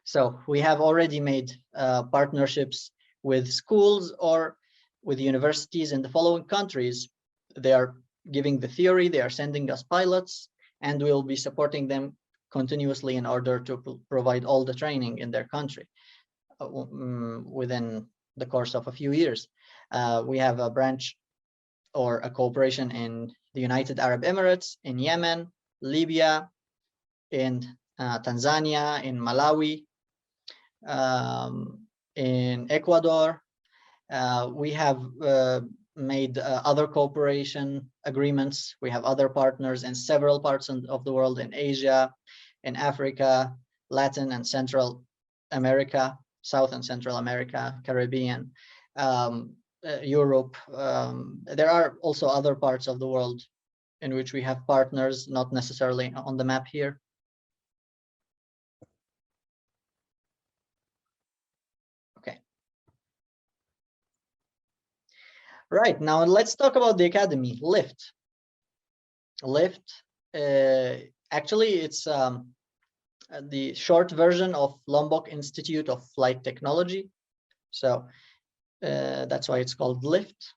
So we have already made partnerships with schools or with universities in the following countries. They are giving the theory, they are sending us pilots, and we'll be supporting them continuously in order to provide all the training in their country within the course of a few years. We have a branch or a cooperation in the United Arab Emirates, in Yemen, Libya, in Tanzania, in Malawi, in Ecuador. We have made other cooperation agreements. We have other partners in several parts of the world, in Asia, in Africa, Latin and Central America, South and Central America, Caribbean, Europe. There are also other parts of the world in which we have partners, not necessarily on the map here. Okay. Right, now let's talk about the academy, LIFT. LIFT, actually, it's the short version of Lombok Institute of Flight Technology. So that's why it's called LIFT.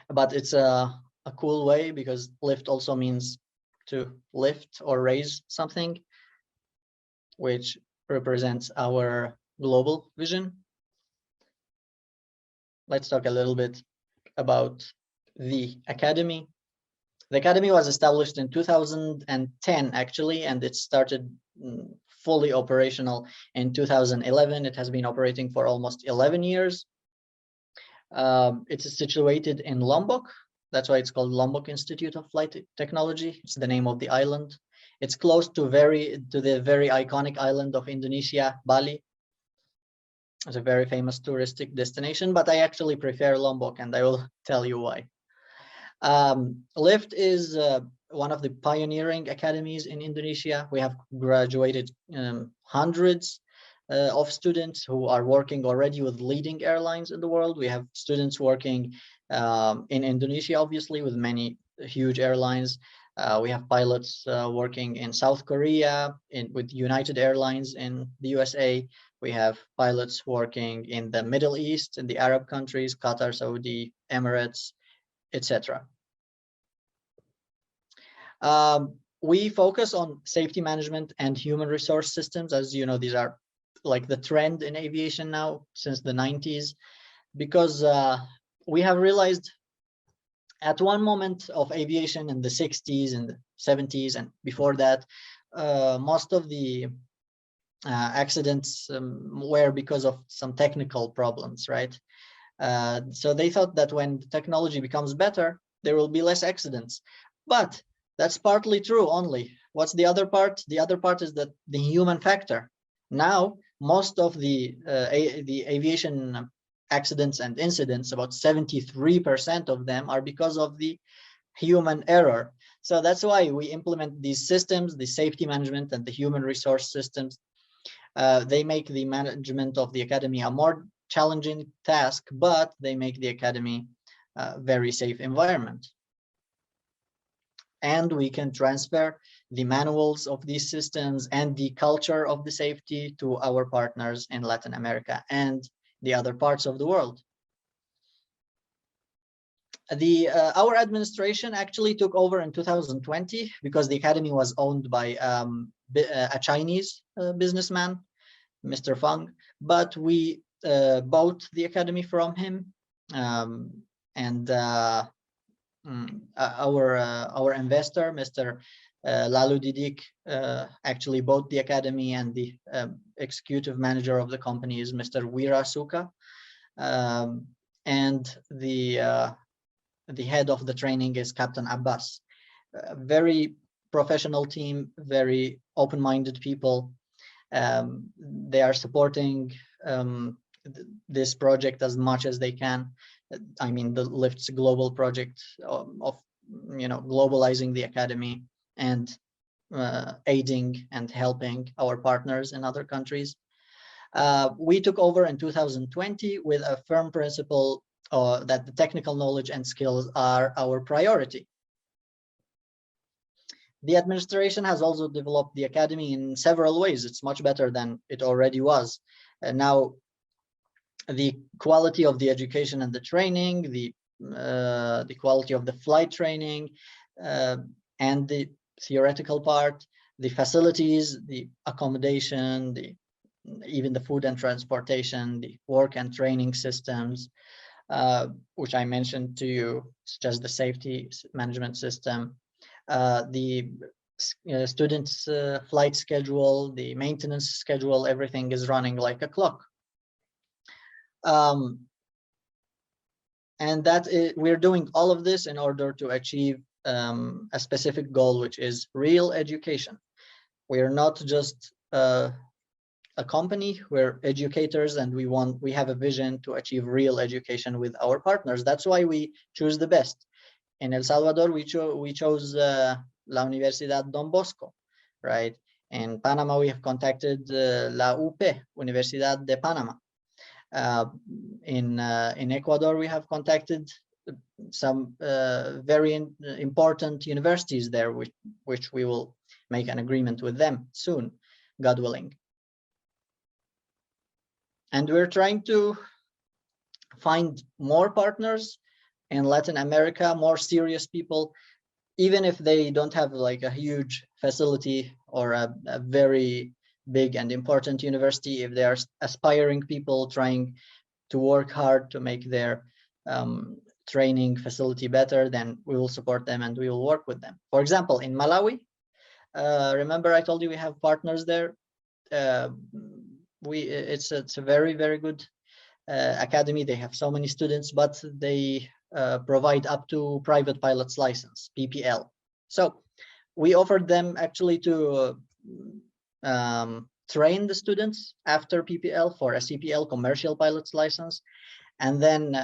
But it's a cool way, because lift also means to lift or raise something, which represents our global vision. Let's talk a little bit about the academy. The academy was established in 2010, actually, and it started fully operational in 2011. It has been operating for almost 11 years. It's situated in Lombok. That's why it's called Lombok Institute of Flight Technology. It's the name of the island. It's close to the very iconic island of Indonesia, Bali. It's a very famous touristic destination, but I actually prefer Lombok, and I will tell you why. LIFT is one of the pioneering academies in Indonesia. We have graduated hundreds of students who are working already with leading airlines in the world. We have students working in Indonesia, obviously, with many huge airlines. We have pilots working in South Korea, with United Airlines in the USA. We have pilots working in the Middle East, in the Arab countries, Qatar, Saudi, Emirates, etc. we focus on safety management and human resource systems. As you know, these are like the trend in aviation now since the 90s, because we have realized at one moment of aviation in the 60s and the 70s and before that, most of the accidents were because of some technical problems, right? So they thought that when the technology becomes better, there will be less accidents. But that's partly true only. What's the other part? The other part is that the human factor. Now, most of the aviation accidents and incidents, about 73% of them are because of the human error. So that's why we implement these systems, the safety management and the human resource systems. They make the management of the academy a more challenging task, but they make the academy a very safe environment. And we can transfer the manuals of these systems and the culture of the safety to our partners in Latin America and the other parts of the world. Our administration actually took over in 2020 because the academy was owned by a Chinese businessman, Mr. Fang, but we bought the academy from him, and our investor, Mr. Lalu Didik, actually bought the academy, and the executive manager of the company is Mr. Wira Suka, and the head of the training is Captain Abbas. Very professional team, very open-minded people. They are supporting this project as much as they can. I mean, the LIFT's global project of globalizing the academy and aiding and helping our partners in other countries. We took over in 2020 with a firm principle that the technical knowledge and skills are our priority. The administration has also developed the academy in several ways. It's much better than it already was. Now, the quality of the education and the training, the quality of the flight training, and the theoretical part, the facilities, the accommodation, even the food and transportation, the work and training systems, which I mentioned to you, such as the safety management system, the students' flight schedule, the maintenance schedule, everything is running like a clock. And we're doing all of this in order to achieve a specific goal, which is real education. We are not just a company, we're educators, and we have a vision to achieve real education with our partners. That's why we choose the best. In El Salvador, we chose La Universidad Don Bosco, right? In Panama, we have contacted La UP, Universidad de Panama. In Ecuador, we have contacted some very important universities there, which we will make an agreement with them soon, God willing. And we're trying to find more partners in Latin America, more serious people, even if they don't have like a huge facility or a very big and important university. If they are aspiring people trying to work hard to make their training facility better, then we will support them and we will work with them. For example, in Malawi, remember I told you we have partners there. It's a very, very good academy. They have so many students, but they provide up to private pilot's license, PPL. So we offered them actually to train the students after PPL for a CPL, commercial pilot's license. And then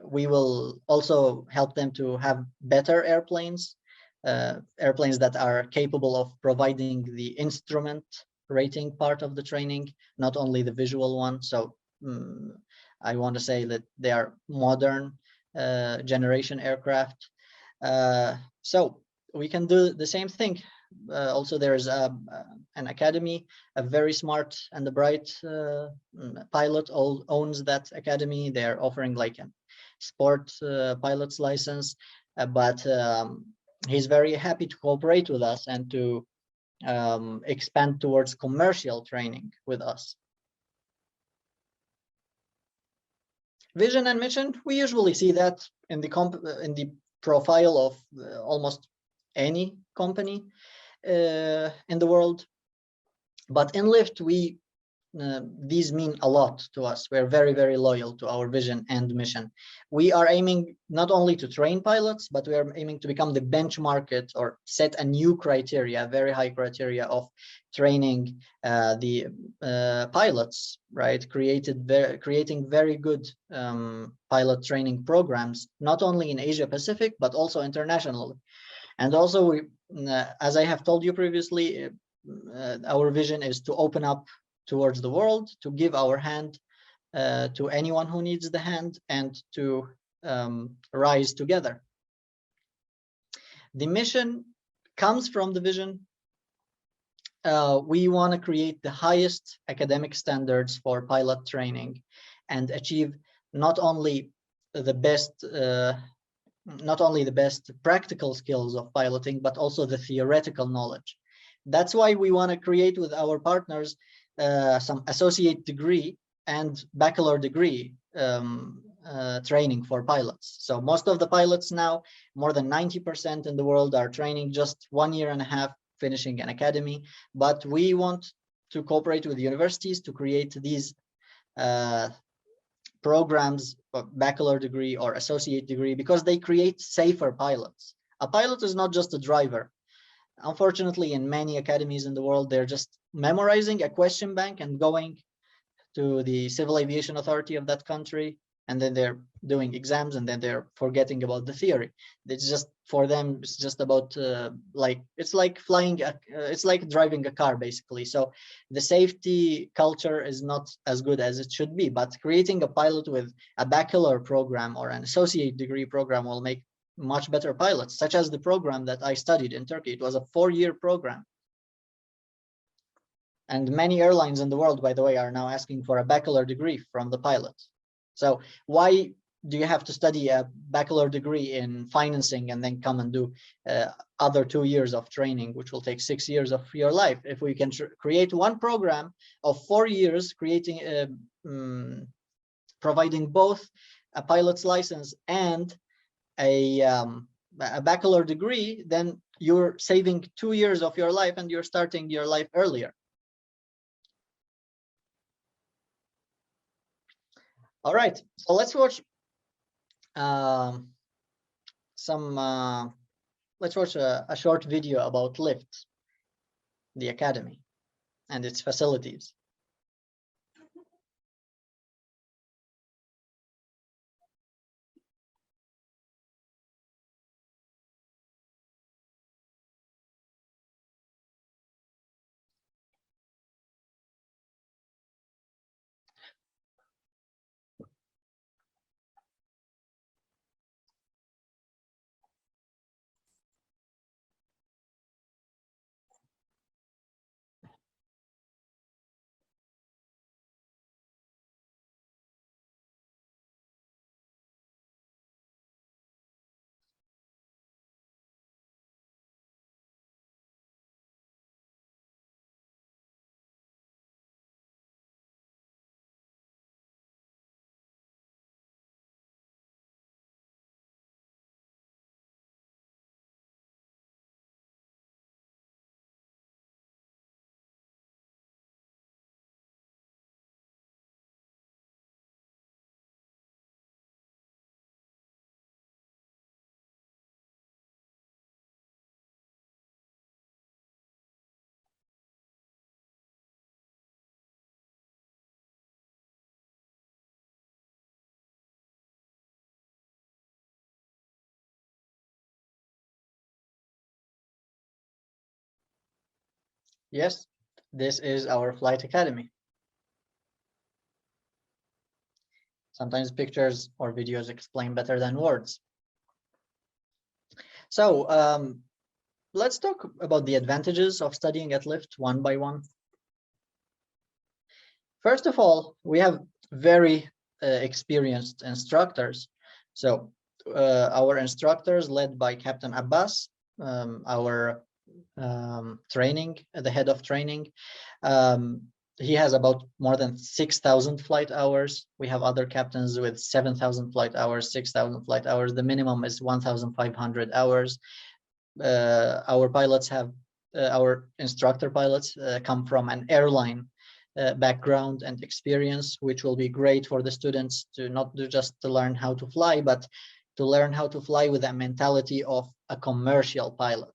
we will also help them to have better airplanes, airplanes that are capable of providing the instrument rating part of the training, not only the visual one. So I want to say that they are modern generation aircraft. So we can do the same thing. Also, there's an academy, a very smart and a bright pilot owns that academy. They're offering like a sport pilot's license, but he's very happy to cooperate with us and to expand towards commercial training with us. Vision and mission, we usually see that in the profile of almost any company in the world. But in Lyft, these mean a lot to us. We're very, very loyal to our vision and mission. We are aiming not only to train pilots, but we are aiming to become the benchmark or set a new criteria, very high criteria of training the pilots, right? Creating very good pilot training programs, not only in Asia Pacific, but also internationally. And also, as I have told you previously, our vision is to open up towards the world, to give our hand to anyone who needs the hand, and to rise together. The mission comes from the vision. We want to create the highest academic standards for pilot training and achieve not only the best practical skills of piloting, but also the theoretical knowledge. That's why we want to create with our partners some associate degree and bachelor degree training for pilots. So most of the pilots now, more than 90% in the world, are training just 1.5 years, finishing an academy. But we want to cooperate with universities to create these programs of bachelor degree or associate degree, because they create safer pilots. A pilot is not just a driver. Unfortunately, in many academies in the world, they're just memorizing a question bank and going to the Civil Aviation Authority of that country, and then they're doing exams, and then they're forgetting about the theory. It's just, for them, it's just about it's like flying, it's like driving a car, basically. So the safety culture is not as good as it should be, but creating a pilot with a bachelor program or an associate degree program will make much better pilots, such as the program that I studied in Turkey. It was a 4-year program. And many airlines in the world, by the way, are now asking for a bachelor degree from the pilots. So why do you have to study a bachelor degree in financing and then come and do other 2 years of training, which will take 6 years of your life? If we can create one program of 4 years, providing both a pilot's license and a bachelor degree, then you're saving 2 years of your life and you're starting your life earlier. All right, so let's watch a short video about Lyft, the academy, and its facilities. Yes, this is our flight academy. Sometimes pictures or videos explain better than words. So let's talk about the advantages of studying at Lyft one by one. First of all, we have very experienced instructors. So our instructors, led by Captain Abbas, our training, the head of training. He has about more than 6,000 flight hours. We have other captains with 7,000 flight hours, 6,000 flight hours. The minimum is 1,500 hours. Our pilots have, our instructor pilots come from an airline background and experience, which will be great for the students to not do just to learn how to fly, but to learn how to fly with a mentality of a commercial pilot.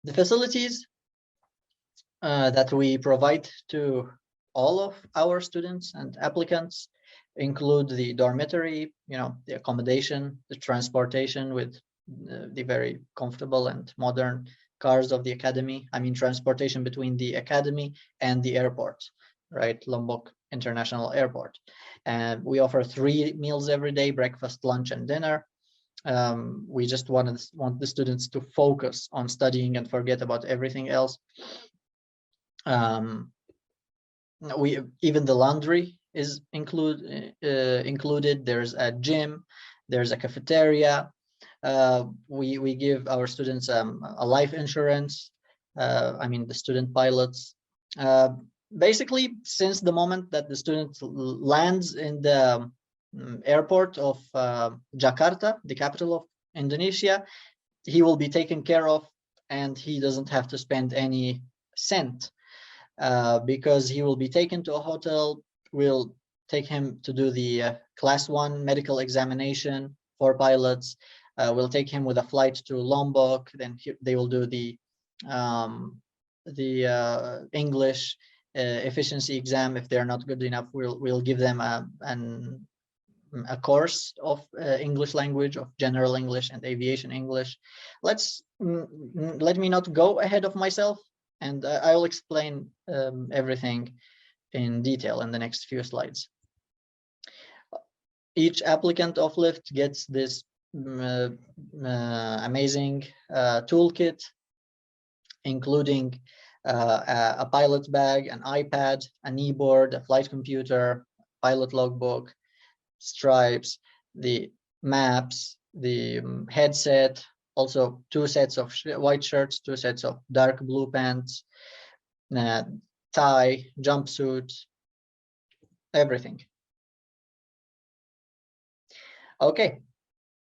The facilities that we provide to all of our students and applicants include the dormitory, the accommodation, the transportation with the very comfortable and modern cars of the academy. I mean, transportation between the academy and the airport, right? Lombok International Airport. And we offer 3 meals every day: breakfast, lunch, and dinner. We just want the students to focus on studying and forget about everything else. Even the laundry is included. There's a gym, there's a cafeteria. We give our students a life insurance. I mean, the student pilots. Basically, since the moment that the student lands in the airport of Jakarta, the capital of Indonesia, he will be taken care of, and he doesn't have to spend any cent because he will be taken to a hotel. We'll take him to do the class 1 medical examination for pilots. We'll take him with a flight to Lombok. Then they will do the English efficiency exam. If they're not good enough, we'll give them a course of English language, of general English and aviation English. Let me not go ahead of myself, and I will explain everything in detail in the next few slides. Each applicant of LIFT gets this amazing toolkit, including a pilot bag, an iPad, a kneeboard, a flight computer, pilot logbook, stripes, the maps, the headset, also 2 sets of white shirts, 2 sets of dark blue pants, tie, jumpsuit, everything. Okay,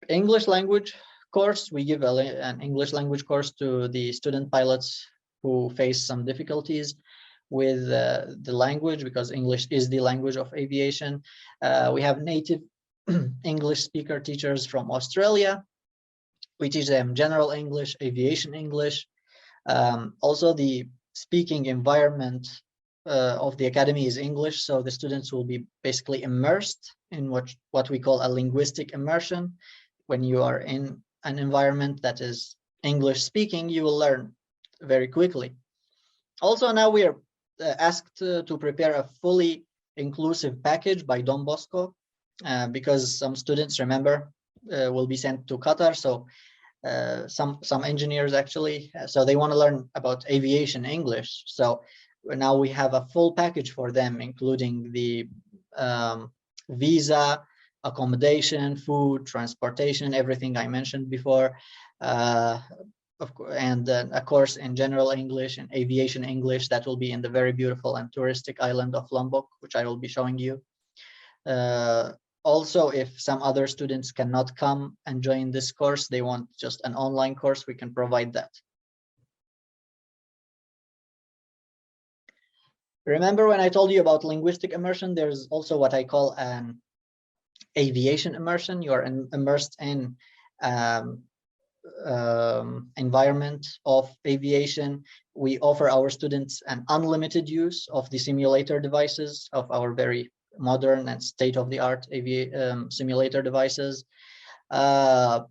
English language course. We give an English language course to the student pilots who face some difficulties with the language, because English is the language of aviation. We have native English speaker teachers from Australia. We teach them general English, aviation English. Also, the speaking environment of the academy is English, so the students will be basically immersed in what we call a linguistic immersion. When you are in an environment that is English speaking, you will learn very quickly. Also, now we are asked to prepare a fully inclusive package by Don Bosco, because some students, remember, will be sent to Qatar. So some engineers actually, so they want to learn about aviation English. So now we have a full package for them, including the visa, accommodation, food, transportation, everything I mentioned before, and a course in general English and aviation English that will be in the very beautiful and touristic island of Lombok, which I will be showing you. Also, if some other students cannot come and join this course, they want just an online course, we can provide that. Remember when I told you about linguistic immersion, there's also what I call an aviation immersion. You are immersed in environment of aviation. We offer our students an unlimited use of the simulator devices, of our very modern and state-of-the-art simulator devices. The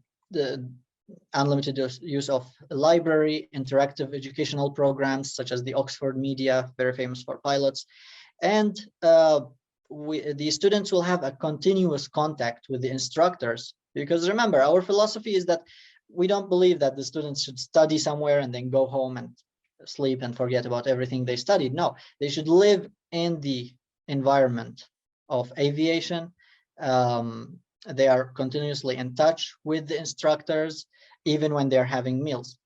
unlimited use of library, interactive educational programs such as the Oxford Media, very famous for pilots. And the students will have a continuous contact with the instructors, because remember, our philosophy is that we don't believe that the students should study somewhere and then go home and sleep and forget about everything they studied. No, they should live in the environment of aviation. They are continuously in touch with the instructors, even when they're having meals.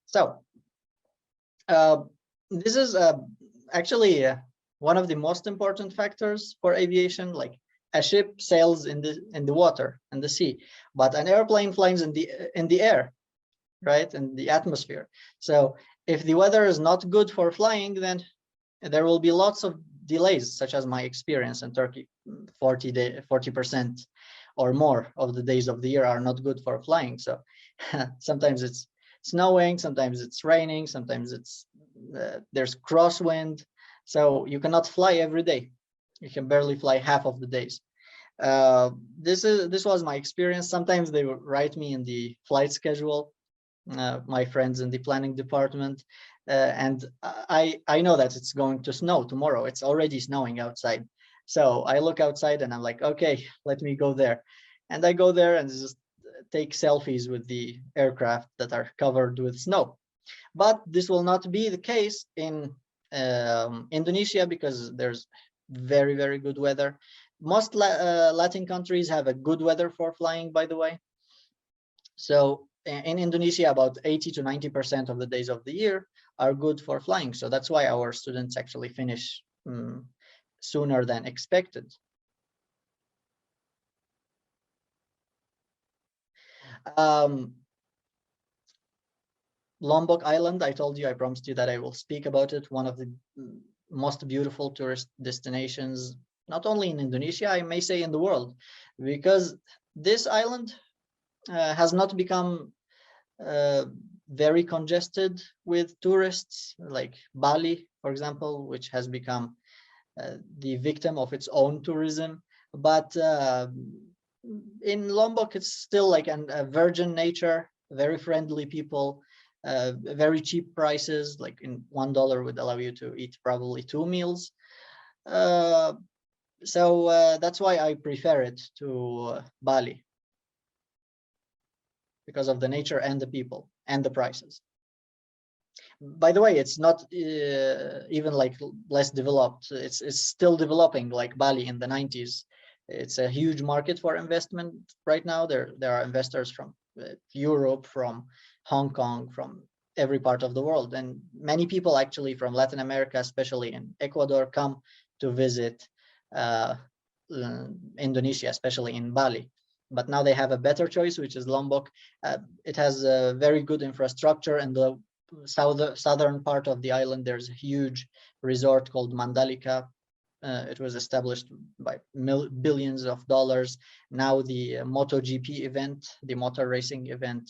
So this is actually one of the most important factors for aviation. Like, a ship sails in the water and the sea, but an airplane flies in the air, right, in the atmosphere. So if the weather is not good for flying, then there will be lots of delays, such as my experience in Turkey. 40% or more of the days of the year are not good for flying. So sometimes it's snowing, sometimes it's raining, sometimes it's there's crosswind. So you cannot fly every day. You can barely fly half of the days. This was my experience. Sometimes they would write me in the flight schedule, my friends in the planning department, and I know that it's going to snow tomorrow. It's already snowing outside. So I look outside and I'm like, okay, let me go there. And I go there and just take selfies with the aircraft that are covered with snow. But this will not be the case in Indonesia, because there's very, very good weather. Most Latin countries have a good weather for flying, by the way. So in Indonesia, about 80 to 90% of the days of the year are good for flying. So that's why our students actually finish sooner than expected. Lombok Island, I told you, I promised you that I will speak about it. One of the most beautiful tourist destinations, not only in Indonesia, I may say in the world, because this island has not become very congested with tourists, like Bali, for example, which has become the victim of its own tourism. But in Lombok, it's still like a virgin nature, very friendly people, very cheap prices. Like in $1 would allow you to eat probably 2 meals. So that's why I prefer it to Bali, because of the nature and the people and the prices. By the way, it's not even like less developed. It's still developing, like Bali in the 90s. It's a huge market for investment right now. There are investors from Europe, from Hong Kong, from every part of the world, and many people actually from Latin America, especially in Ecuador, come to visit Indonesia, especially in Bali. But now they have a better choice, which is Lombok. It has a very good infrastructure, and the southern part of the island, there's a huge resort called Mandalika. It was established by billions of dollars. Now the MotoGP event, the motor racing event,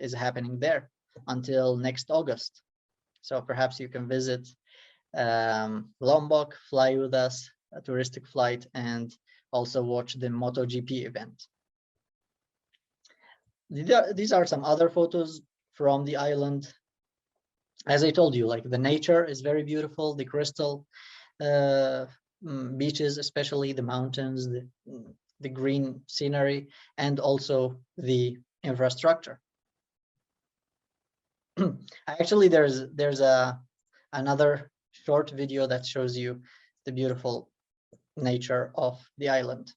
is happening there until next August. So perhaps you can visit Lombok, fly with us, a touristic flight, and also watch the MotoGP event. These are some other photos from the island. As I told you, like, the nature is very beautiful, the crystal beaches, especially the mountains, the green scenery, and also the infrastructure. Actually, there's another short video that shows you the beautiful nature of the island.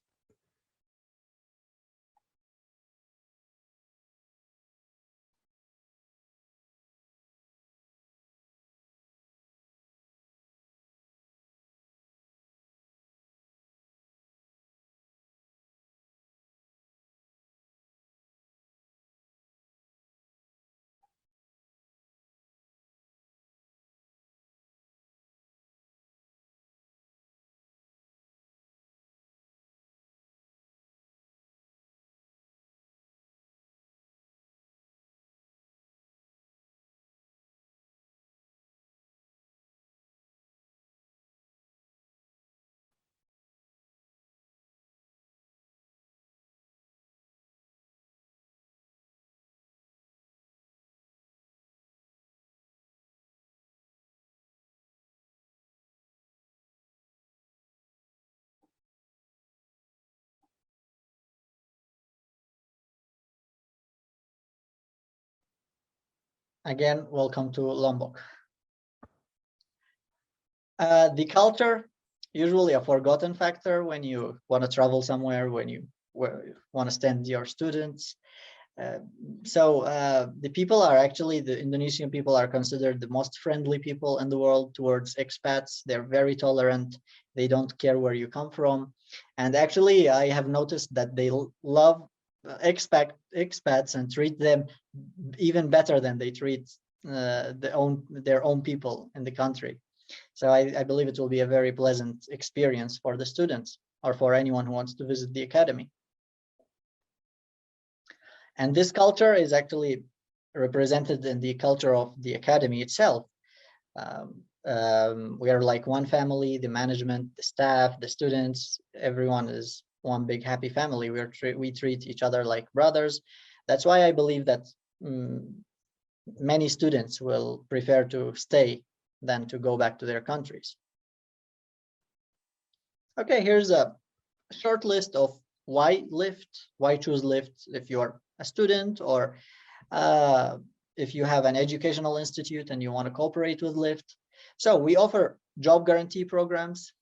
Again, welcome to Lombok. The culture usually a forgotten factor when you want to travel somewhere, when you want to send your students. The people are actually, the Indonesian people are considered the most friendly people in the world towards expats. They're very tolerant. They don't care where you come from. And actually, I have noticed that they love expats and treat them even better than they treat their own people in the country. So I believe it will be a very pleasant experience for the students or for anyone who wants to visit the academy. And this culture is actually represented in the culture of the academy itself. We are like one family, the management, the staff, the students, everyone is one big happy family. We treat each other like brothers. That's why I believe that many students will prefer to stay than to go back to their countries. Okay, here's a short list of why choose Lift if you're a student, or if you have an educational institute and you want to cooperate with Lift. So we offer job guarantee programs.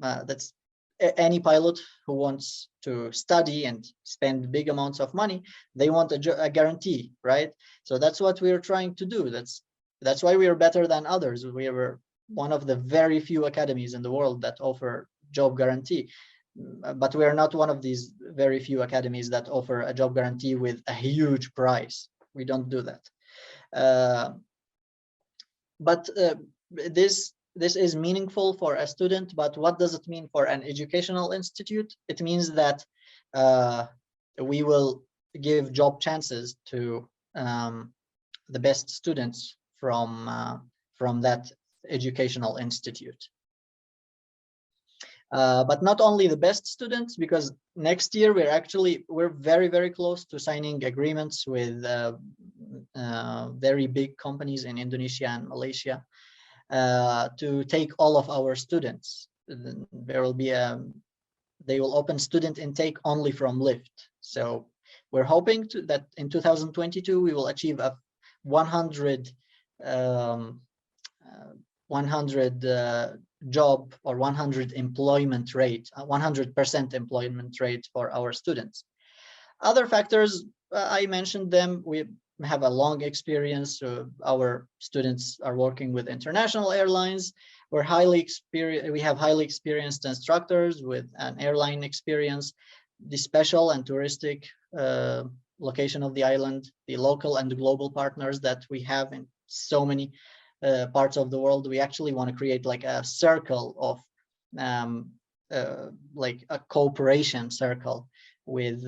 That's any pilot who wants to study and spend big amounts of money, they want a guarantee, right? So that's what we're trying to do. That's why we are better than others. We were one of the very few academies in the world that offer job guarantee. But we are not one of these very few academies that offer a job guarantee with a huge price. We don't do that. This is meaningful for a student, but what does it mean for an educational institute? It means that we will give job chances to the best students from that educational institute. But not only the best students, because next year we're very, very close to signing agreements with very big companies in Indonesia and Malaysia to take all of our students. There will be they will open student intake only from Lift. So we're hoping that in 2022 we will achieve a 100 job or 100 employment rate, 100% employment rate for our students. Other factors, I mentioned them. We have a long experience. Our students are working with international airlines. We have highly experienced instructors with an airline experience. The special and touristic location of the island, the local and the global partners that we have in so many parts of the world. We actually want to create like a circle of like a cooperation circle with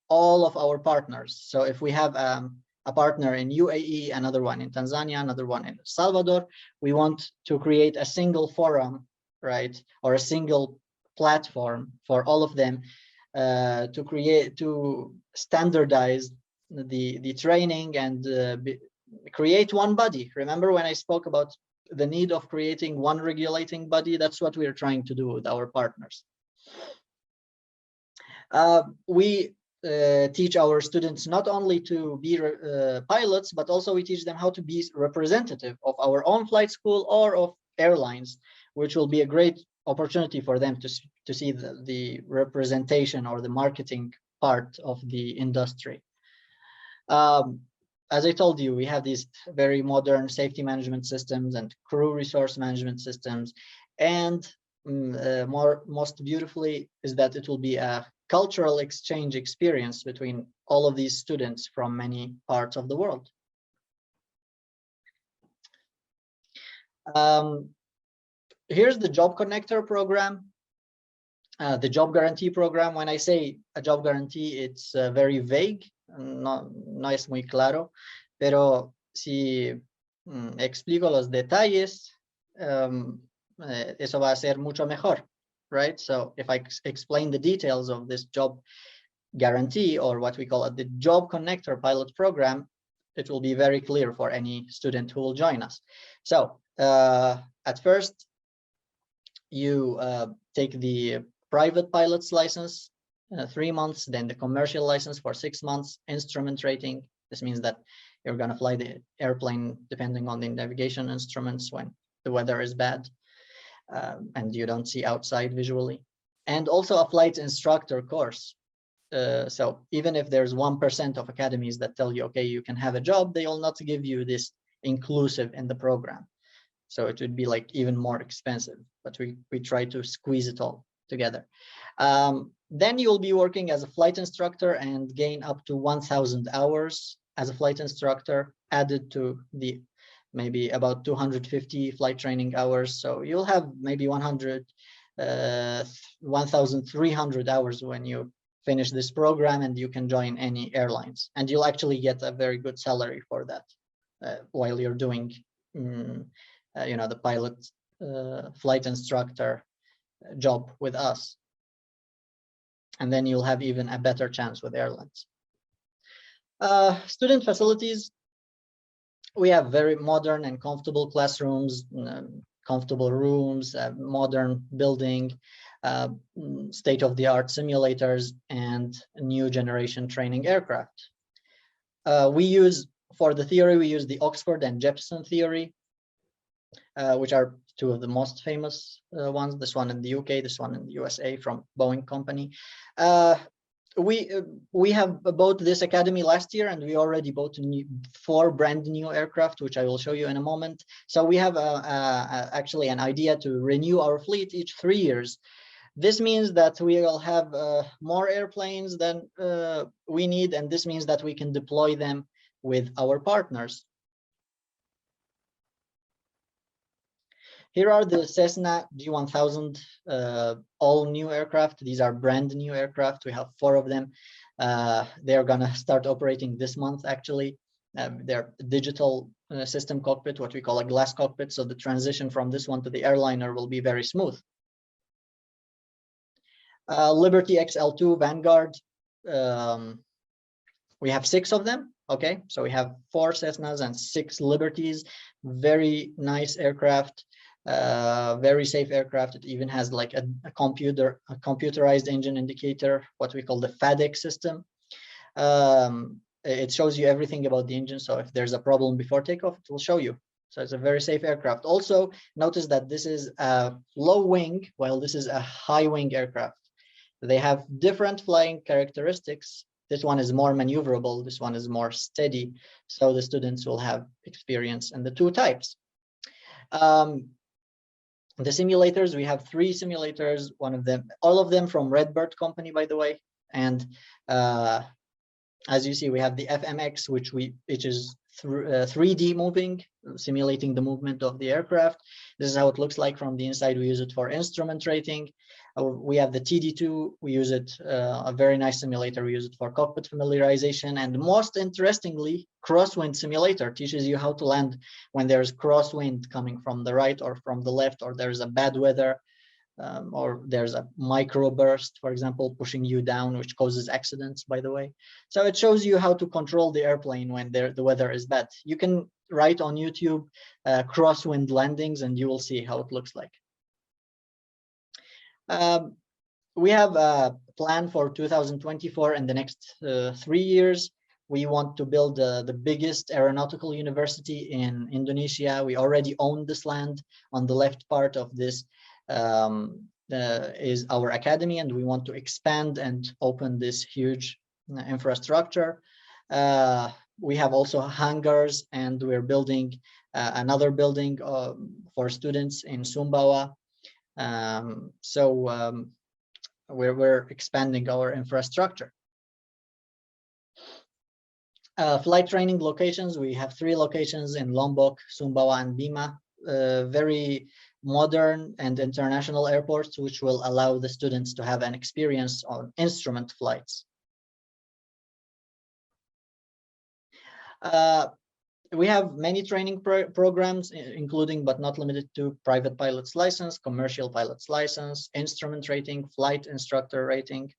all of our partners. So if we have a partner in UAE, another one in Tanzania, another one in El Salvador, we want to create a single forum, right, or a single platform for all of them to standardize the training and create one body. Remember when I spoke about the need of creating one regulating body? That's what we're trying to do with our partners. We teach our students not only to be pilots, but also we teach them how to be representative of our own flight school or of airlines, which will be a great opportunity for them to see the representation or the marketing part of the industry. As I told you, we have these very modern safety management systems and crew resource management systems. And most beautifully is that it will be a cultural exchange experience between all of these students from many parts of the world. Here's the Job Connector program, the Job Guarantee program. When I say a job guarantee, it's very vague. No es muy claro, pero si explico los detalles, eso va a ser mucho mejor, right? So if I explain the details of this job guarantee, or what we call the Job Connector pilot program, it will be very clear for any student who will join us. So at first, you take the private pilot's license, 3 months, then the commercial license for 6 months, instrument rating. This means that you're going to fly the airplane depending on the navigation instruments when the weather is bad. and you don't see outside visually. And also a flight instructor course. So even if there's 1% of academies that tell you, okay, you can have a job, they will not give you this inclusive in the program. So it would be like even more expensive, but we try to squeeze it all together. Then you'll be working as a flight instructor and gain up to 1,000 hours as a flight instructor added to the maybe about 250 flight training hours. So you'll have maybe 1,300 hours when you finish this program, and you can join any airlines, and you'll actually get a very good salary for that while you're doing the pilot flight instructor job with us. And then you'll have even a better chance with airlines. Student facilities, we have very modern and comfortable classrooms, comfortable rooms, modern building, state-of-the-art simulators, and new generation training aircraft. For the theory, we use the Oxford and Jeppesen theory, which are two of the most famous ones, this one in the UK, this one in the USA from Boeing company. We have bought this academy last year, and we already bought 4 brand new aircraft, which I will show you in a moment. So we have actually an idea to renew our fleet each 3 years. This means that we will have more airplanes than we need, and this means that we can deploy them with our partners. Here are the Cessna G1000 all new aircraft. These are brand new aircraft. We have 4 of them. They're gonna start operating this month, actually. They're digital system cockpit, what we call a glass cockpit. So the transition from this one to the airliner will be very smooth. Liberty XL2 Vanguard. We have 6 of them. Okay, so we have 4 Cessnas and 6 Liberties. Very nice aircraft. Very safe aircraft. It even has like a computerized engine indicator, what we call the FADEC system. It shows you everything about the engine. So if there's a problem before takeoff, it will show you. So it's a very safe aircraft. Also, notice that this is a low wing, while this is a high wing aircraft. They have different flying characteristics. This one is more maneuverable. This one is more steady. So the students will have experience in the 2 types. The simulators, we have 3 simulators, all of them from Redbird company, by the way. And as you see, we have the FMX, which is 3D moving, simulating the movement of the aircraft. This is how it looks like from the inside. We use it for instrument rating. We have the TD2. We use it, a very nice simulator. We use it for cockpit familiarization. And most interestingly, crosswind simulator teaches you how to land when there's crosswind coming from the right or from the left, or there's a bad weather, or there's a microburst, for example, pushing you down, which causes accidents, by the way. So it shows you how to control the airplane when the weather is bad. You can write on YouTube crosswind landings, and you will see how it looks like. We have a plan for 2024 and the next 3 years. We want to build the biggest aeronautical university in Indonesia. We already own this land. On the left part of this is our academy, and we want to expand and open this huge infrastructure. We have also hangars, and we're building another building for students in Sumbawa. We're expanding our infrastructure. Flight training locations, we have 3 locations in Lombok, Sumbawa, and Bima. Very modern and international airports, which will allow the students to have an experience on instrument flights. We have many training programs, including but not limited to private pilot's license, commercial pilot's license, instrument rating, flight instructor rating.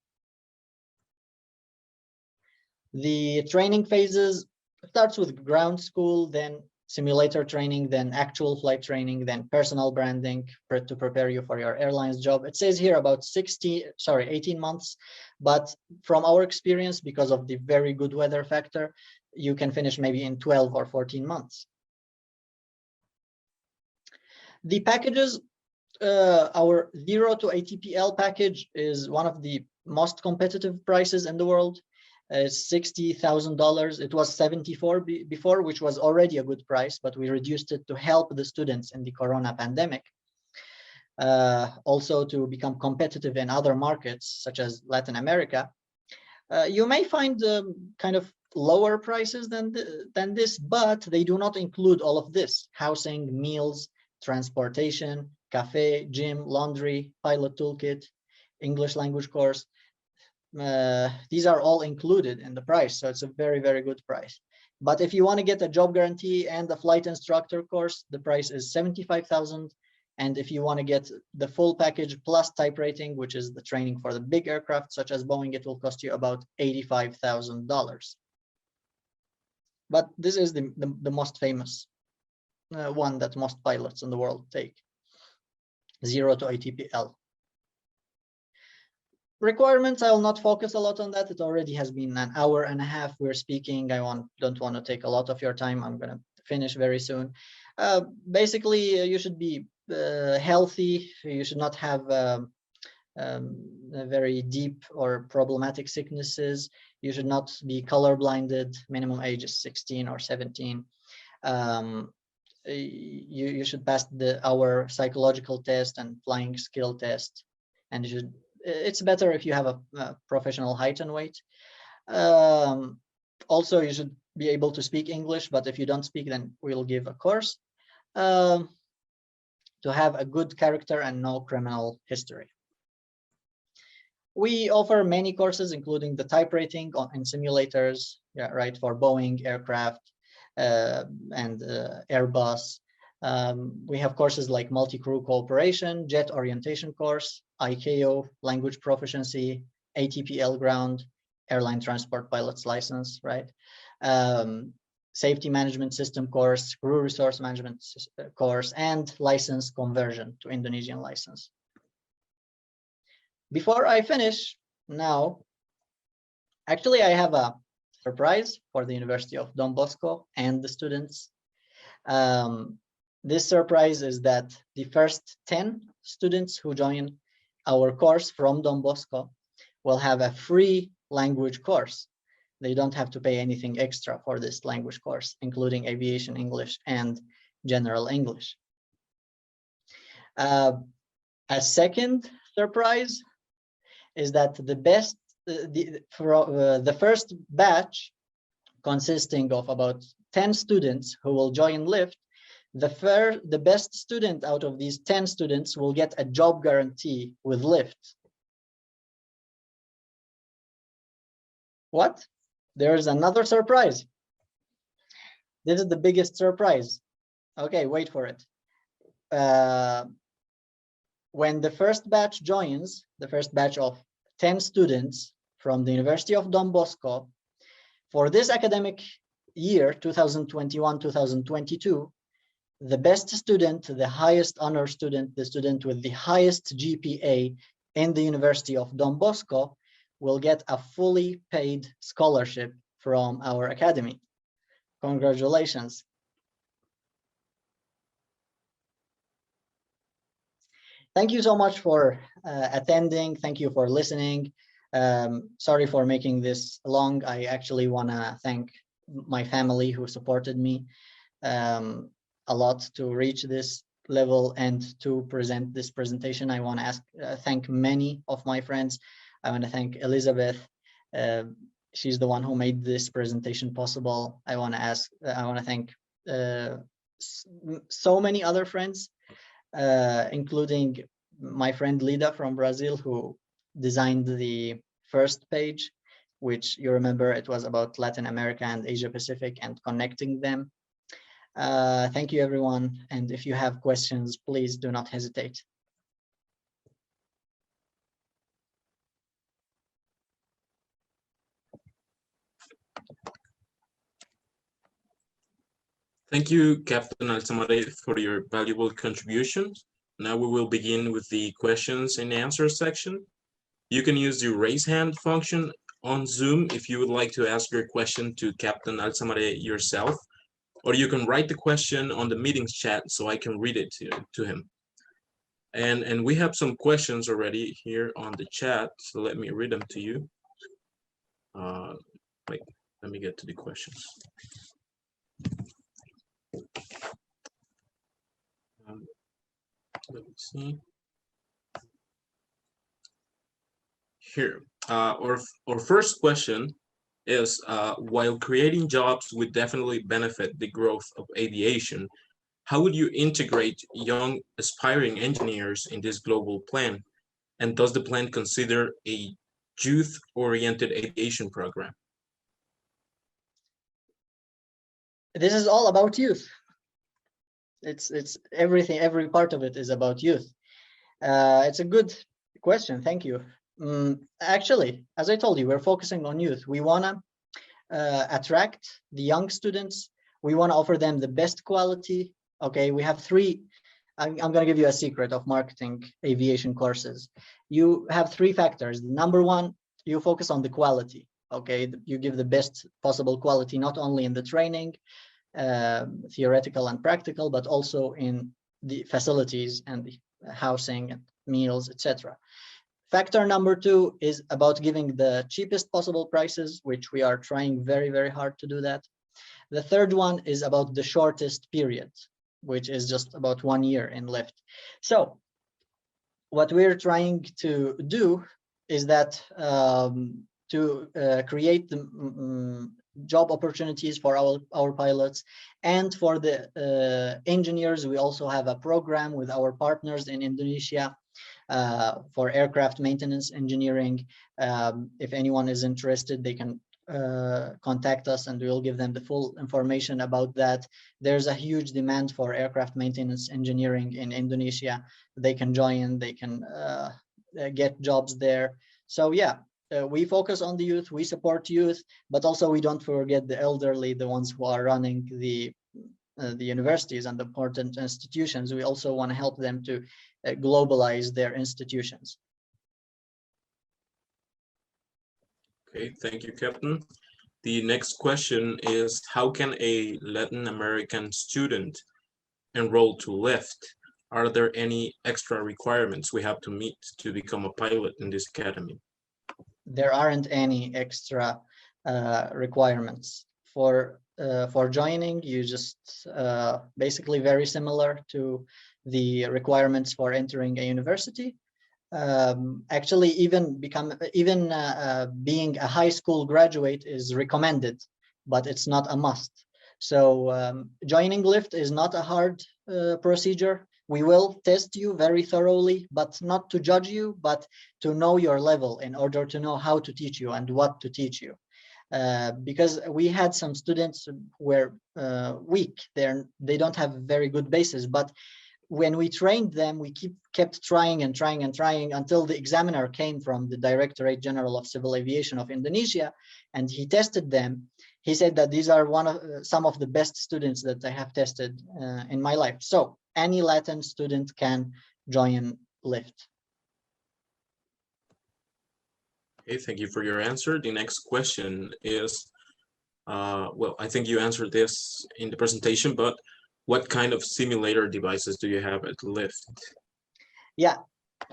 The training phases starts with ground school, then simulator training, then actual flight training, then personal branding to prepare you for your airline's job. It says here about 18 months, but from our experience, because of the very good weather factor, you can finish maybe in 12 or 14 months. The packages, our 0 to ATPL package is one of the most competitive prices in the world. It's $60,000. It was 74 before, which was already a good price, but we reduced it to help the students in the Corona pandemic. Also to become competitive in other markets, such as Latin America. You may find kind of lower prices than this, but they do not include all of this: housing, meals, transportation, cafe, gym, laundry, pilot toolkit, English language course. These are all included in the price, so it's a very, very good price. But if you want to get a job guarantee and the flight instructor course, the price is $75,000. And if you want to get the full package plus type rating, which is the training for the big aircraft such as Boeing, it will cost you about $85,000. But this is the most famous one that most pilots in the world take, 0 to ATPL. Requirements, I will not focus a lot on that. It already has been an hour and a half we're speaking. I don't want to take a lot of your time. I'm going to finish very soon. Basically, you should be healthy. You should not have very deep or problematic sicknesses. You should not be color blinded. Minimum age is 16 or 17. You should pass our psychological test and flying skill test, and you should. It's better if you have a professional height and weight. Also, you should be able to speak English, but if you don't speak, then we'll give a course. To have a good character and no criminal history. We offer many courses, including the type rating in simulators, right, for Boeing aircraft and Airbus. We have courses like multi-crew cooperation, jet orientation course, ICAO, language proficiency, ATPL ground, airline transport pilot's license, right? Safety management system course, crew resource management course, and license conversion to Indonesian license. Before I finish now, actually I have a surprise for the University of Don Bosco and the students. This surprise is that the first 10 students who join our course from Don Bosco will have a free language course. They don't have to pay anything extra for this language course, including aviation English and general English. A second surprise is that the first batch, consisting of about 10 students who will join LIFT, the best student out of these 10 students will get a job guarantee with LIFT. What? There's another surprise. This is the biggest surprise. Okay, wait for it. When the first batch joins, the first batch of 10 students from the University of Don Bosco, for this academic year, 2021-2022, the best student, the highest honor student, the student with the highest GPA in the University of Don Bosco will get a fully paid scholarship from our academy. Congratulations. Thank you so much for attending. Thank you for listening. Sorry for making this long. I actually want to thank my family who supported me a lot to reach this level and to present this presentation. I want to thank many of my friends. I want to thank Elizabeth. She's the one who made this presentation possible. I want to thank so many other friends, including my friend Lida from Brazil, who designed the first page, which you remember it was about Latin America and Asia Pacific and connecting them. Thank you, everyone. And if you have questions, please do not hesitate. Thank you, Captain Alsamaraee, for your valuable contributions. Now we will begin with the questions and answers section. You can use the raise hand function on Zoom if you would like to ask your question to Captain Alsamaraee yourself, or you can write the question on the meetings chat so I can read it to him. And we have some questions already here on the chat, so let me read them to you. Wait, let me get to the questions. Let me see. Here, our first question is, while creating jobs would definitely benefit the growth of aviation, how would you integrate young aspiring engineers in this global plan? And does the plan consider a youth-oriented aviation program? This is all about youth. It's everything, every part of it is about youth. It's a good question, thank you. Actually, as I told you, we're focusing on youth. We want to attract the young students. We want to offer them the best quality. Okay, we have three. I'm going to give you a secret of marketing aviation courses. You have three factors. Number one, you focus on the quality. Okay, you give the best possible quality, not only in the training, theoretical and practical, but also in the facilities and the housing and meals, etc. Factor number two is about giving the cheapest possible prices, which we are trying very, very hard to do that. The third one is about the shortest period, which is just about 1 year in lift. So what we're trying to do is that to create the job opportunities for our pilots, and for the engineers. We also have a program with our partners in Indonesia for aircraft maintenance engineering. If anyone is interested, they can contact us and we'll give them the full information about that. There's a huge demand for aircraft maintenance engineering in Indonesia. They can join, they can get jobs there. So yeah, we focus on the youth, we support youth, but also we don't forget the elderly, the ones who are running the universities and the important institutions. We also want to help them to globalize their institutions. Okay, thank you, Captain. The next question is, how can a Latin American student enroll to lift? Are there any extra requirements we have to meet to become a pilot in this academy? There aren't any extra requirements. For joining, you just basically very similar to the requirements for entering a university. Actually, even being a high school graduate is recommended, but it's not a must. So joining lift is not a hard procedure. We will test you very thoroughly, but not to judge you, but to know your level in order to know how to teach you and what to teach you. Because we had some students who were weak, they don't have very good basis, but when we trained them, we kept trying and trying and trying until the examiner came from the Directorate General of Civil Aviation of Indonesia, and he tested them. He said that these are some of the best students that I have tested in my life. So any Latin student can join lift. Okay, thank you for your answer. The next question is, well, I think you answered this in the presentation, but what kind of simulator devices do you have at lift? Yeah,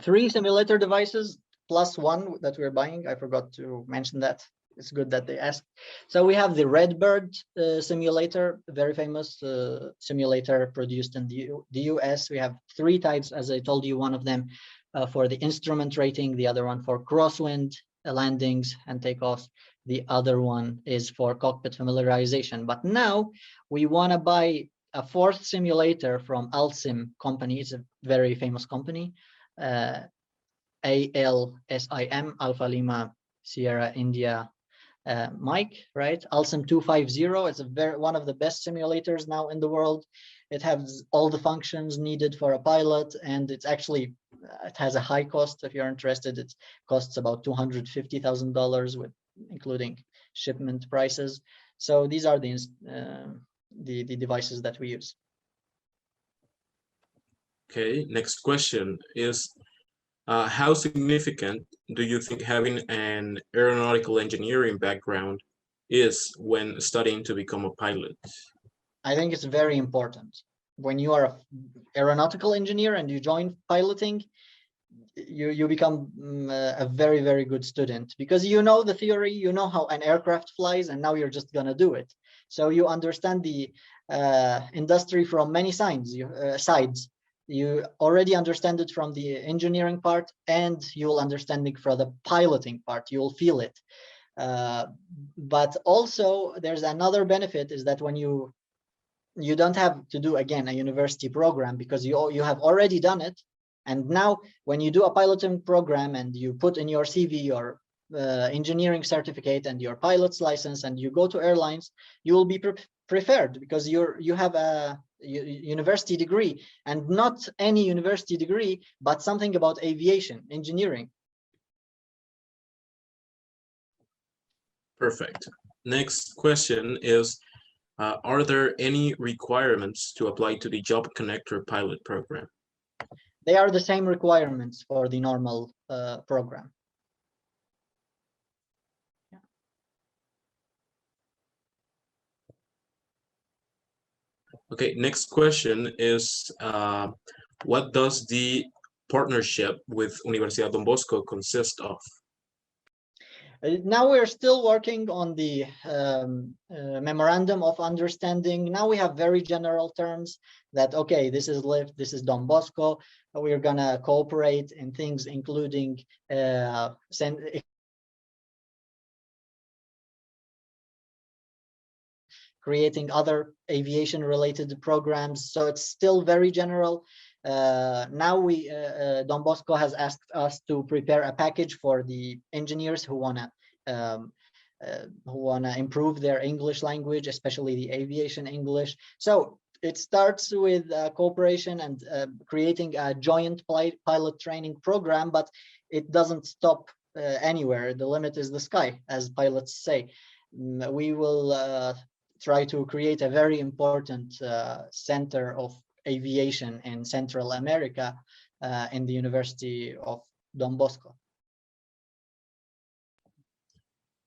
3 simulator devices plus 1 that we're buying. I forgot to mention that. It's good that they asked. So we have the Redbird simulator, a very famous simulator produced in the US. We have 3 types, as I told you, one of them for the instrument rating, the other one for crosswind landings and takeoffs. The other one is for cockpit familiarization. But now we want to buy a 4th simulator from Alsim company. It's a very famous company. ALSIM, Alpha Lima Sierra India Mike, right? Alsim 250. It's one of the best simulators now in the world. It has all the functions needed for a pilot, and it's actually it has a high cost. If you're interested, it costs about $250,000 with including shipment prices. So these are the devices that we use. Okay, next question is, how significant do you think having an aeronautical engineering background is when studying to become a pilot? I think it's very important. when you are an aeronautical engineer and you join piloting, you become a very, very good student, because you know the theory, you know how an aircraft flies, and now you're just gonna do it. So you understand the industry from many sides. You already understand it from the engineering part, and you'll understand it from the piloting part. You'll feel it. But also there's another benefit, is that when you don't have to do again a university program, because you have already done it. And now when you do a piloting program and you put in your CV your engineering certificate and your pilot's license, and you go to airlines, you will be preferred, because you have a university degree, and not any university degree, but something about aviation engineering. Perfect. Next question is, are there any requirements to apply to the Job Connector pilot program? They are the same requirements for the normal program. Yeah. Okay, next question is, what does the partnership with Universidad Don Bosco consist of? Now we're still working on the memorandum of understanding. Now we have very general terms that, okay, this is LIFT, this is Don Bosco. We're gonna cooperate in things including creating other aviation related programs. So it's still very general. Now Don Bosco has asked us to prepare a package for the engineers who wanna improve their English language, especially the aviation English. So it starts with cooperation and creating a joint pilot training program, but it doesn't stop anywhere. The limit is the sky, as pilots say. We will try to create a very important center of aviation in Central America in the University of Don Bosco.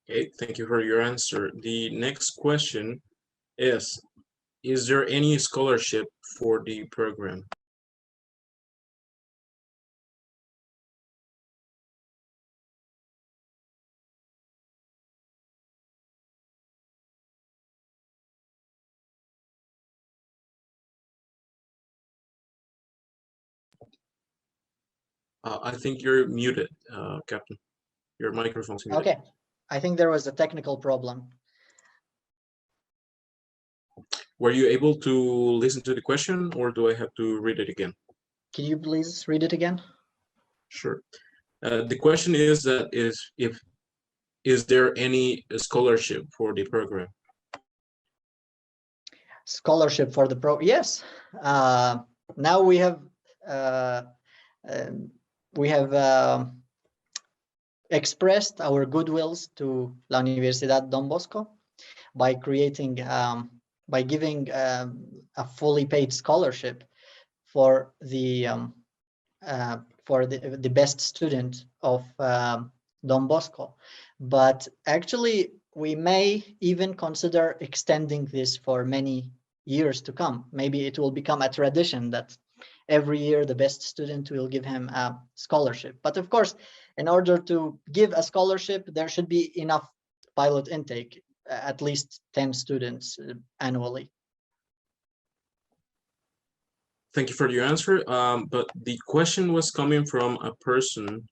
Okay, thank you for your answer. The next question is there any scholarship for the program? I think you're muted, Captain. Your microphone's muted. Okay, I think there was a technical problem. Were you able to listen to the question, or do I have to read it again? Can you please read it again? Sure. The question is that is there any scholarship for the program? Scholarship for the yes. Now we have expressed our goodwills to La Universidad Don Bosco by creating by giving a fully paid scholarship for the best student of Don Bosco. But actually we may even consider extending this for many years to come. Maybe it will become a tradition that every year the best student will give him a scholarship. But of course, in order to give a scholarship, there should be enough pilot intake, at least 10 students annually. Thank you for your answer. But the question was coming from a person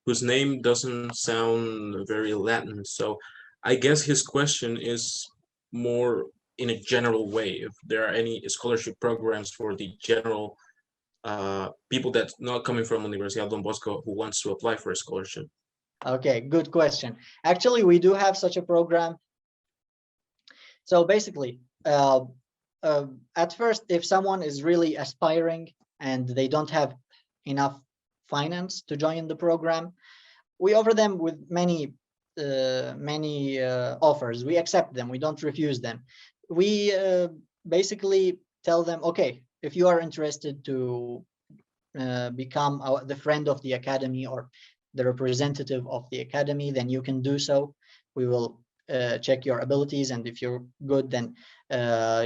whose name doesn't sound very Latin. So I guess his question is more in a general way, if there are any scholarship programs for the general people that's not coming from Universidad Don Bosco who wants to apply for a scholarship. Okay, good question. Actually, we do have such a program. So basically, at first, if someone is really aspiring and they don't have enough finance to join the program, we offer them with many offers. We accept them. We don't refuse them. We basically tell them, okay, if you are interested to become the friend of the academy or the representative of the academy, then you can do so. We will check your abilities, and if you're good, then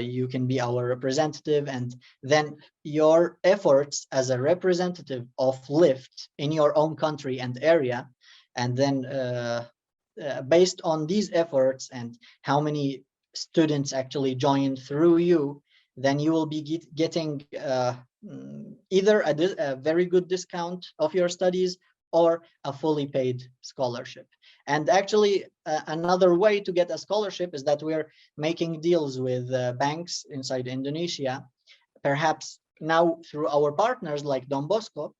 you can be our representative, and then your efforts as a representative of Lyft in your own country and area, and then based on these efforts and how many students actually join through you, then you will be getting either a very good discount of your studies or a fully paid scholarship. And actually, another way to get a scholarship is that we're making deals with banks inside Indonesia. Perhaps now through our partners like Don Bosco,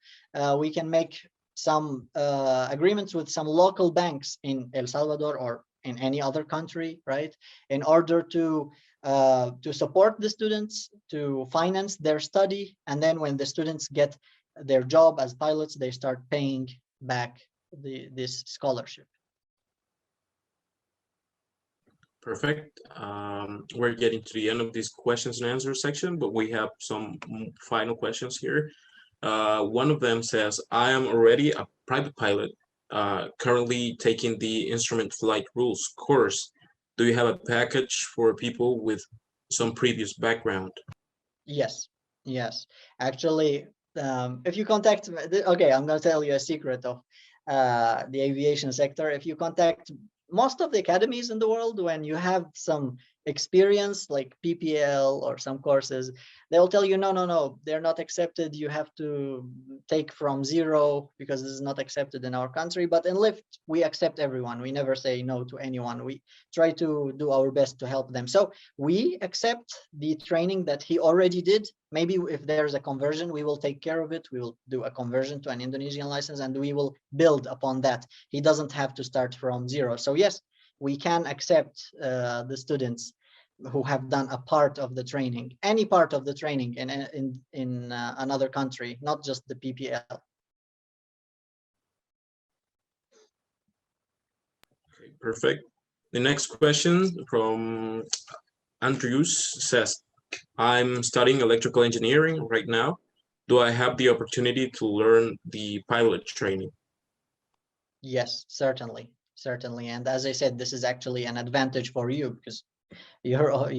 we can make some agreements with some local banks in El Salvador or in any other country, right? In order to support the students, to finance their study, and then when the students get their job as pilots, they start paying back this scholarship. Perfect. We're getting to the end of this questions and answers section, but we have some final questions here. One of them says, I am already a private pilot, currently taking the instrument flight rules course. Do you have a package for people with some previous background? Yes, yes. Actually, if you contact, okay, I'm going to tell you a secret of the aviation sector. If you contact most of the academies in the world, when you have some experience like PPL or some courses, they'll tell you, no, they're not accepted. You have to take from zero because this is not accepted in our country. But in Lyft, we accept everyone. We never say no to anyone. We try to do our best to help them. So we accept the training that he already did. Maybe if there's a conversion, we will take care of it. We will do a conversion to an Indonesian license and we will build upon that. He doesn't have to start from zero. So yes, we can accept the students who have done a part of the training, any part of the training in another country, not just the PPL. Okay, perfect. The next question from Andrews says, I'm studying electrical engineering right now. Do I have the opportunity to learn the pilot training? Yes, certainly. And as I said, this is actually an advantage for you because you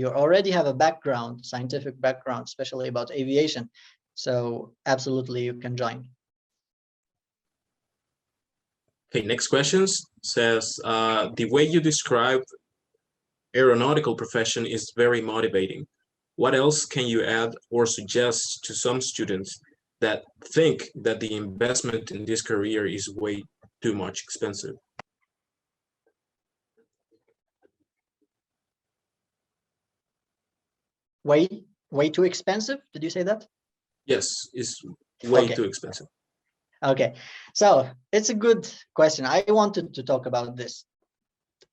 already have a background, scientific background, especially about aviation. So absolutely, you can join. Okay, next question says, the way you describe aeronautical profession is very motivating. What else can you add or suggest to some students that think that the investment in this career is way too much expensive? Way too expensive? Did you say that? Yes, it's way too expensive. Okay, so it's a good question. I wanted to talk about this.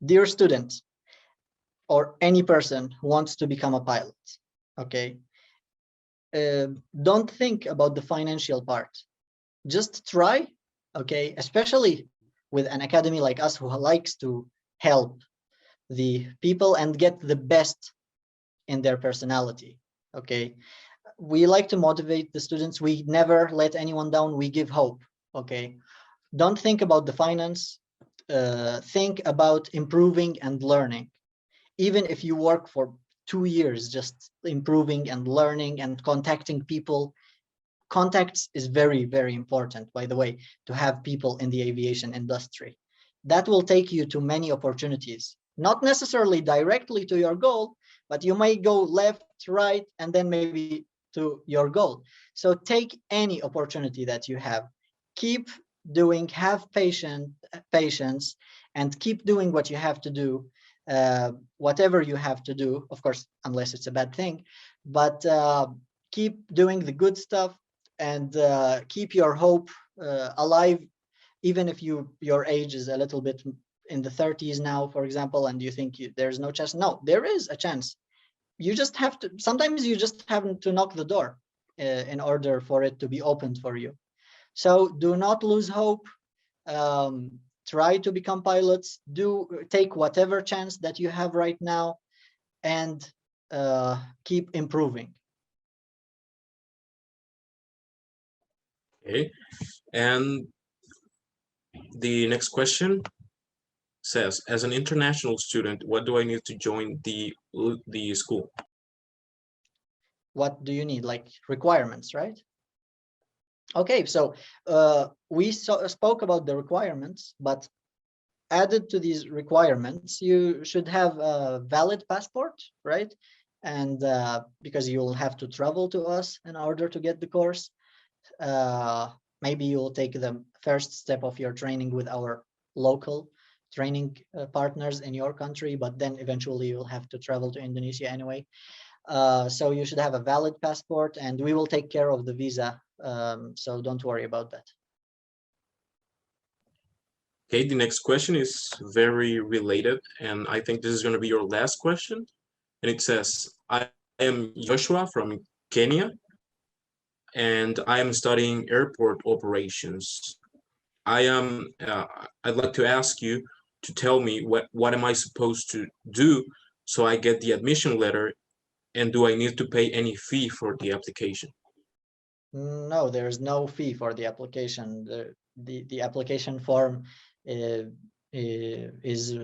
Dear students, or any person who wants to become a pilot, okay, don't think about the financial part. Just try, okay, especially with an academy like us who likes to help the people and get the best in their personality, okay. We like to motivate the students. We never let anyone down. We give hope, okay. Don't think about the finance. Think about improving and learning. Even if you work for 2 years, just improving and learning and contacting people. Contacts is very, very important, by the way, to have people in the aviation industry. That will take you to many opportunities, not necessarily directly to your goal, but you may go left, right, and then maybe to your goal. So take any opportunity that you have. Keep doing, have patience, and keep doing what you have to do, whatever you have to do, of course, unless it's a bad thing, but keep doing the good stuff and keep your hope alive, even if your age is a little bit in the 30s now, for example, and you think there's no chance. No, there is a chance. You just have to, sometimes you just have to knock the door in order for it to be opened for you. So do not lose hope. Try to become pilots. Take whatever chance that you have right now and keep improving. Okay, and the next question says, as an international student, what do I need to join the school? What do you need? Like requirements, right? Okay, so we spoke about the requirements, but added to these requirements, you should have a valid passport, right? And because you'll have to travel to us in order to get the course. Maybe you'll take the first step of your training with our local training partners in your country, but then eventually you'll have to travel to Indonesia anyway. So you should have a valid passport, and we will take care of the visa. So don't worry about that. Okay, the next question is very related, and I think this is going to be your last question. And it says, I am Joshua from Kenya, and I am studying airport operations. I'd like to ask you to tell me what am I supposed to do so I get the admission letter, and do I need to pay any fee for the application? No, there's no fee for the application. The application form is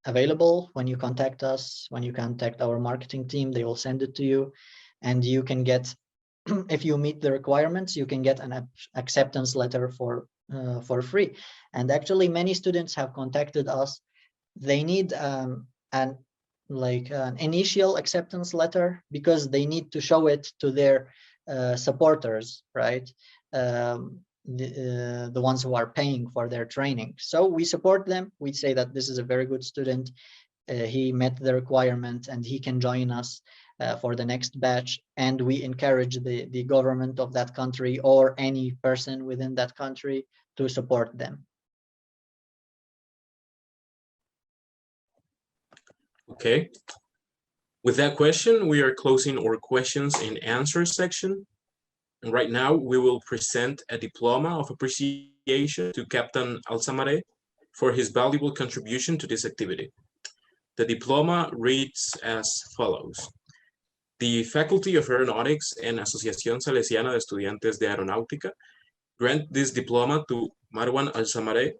available when you contact us. When you contact our marketing team, they will send it to you, and you can get, if you meet the requirements, you can get an acceptance letter for free. And actually, many students have contacted us. They need an initial acceptance letter because they need to show it to their supporters, right? The ones who are paying for their training. So we support them. We say that this is a very good student. He met the requirement and he can join us for the next batch. And we encourage the government of that country or any person within that country to support them. Okay. With that question, we are closing our questions and answers section. And right now, we will present a diploma of appreciation to Captain Alsamaraee for his valuable contribution to this activity. The diploma reads as follows. The Faculty of Aeronautics and Asociación Salesiana de Estudiantes de Aeronáutica grant this diploma to Marwan Alsamaraee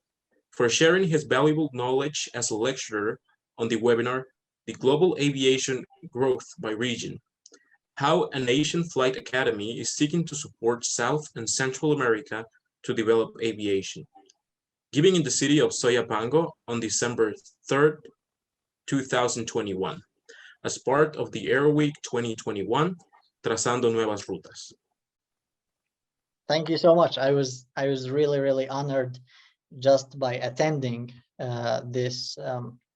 for sharing his valuable knowledge as a lecturer on the webinar, The Global Aviation Growth by Region, how a nation flight academy is seeking to support South and Central America to develop aviation, given in the city of Soyapango on December 3rd, 2021, as part of the AeroWeek 2021, Trazando Nuevas Rutas. Thank you so much. I was really, really honored just by attending this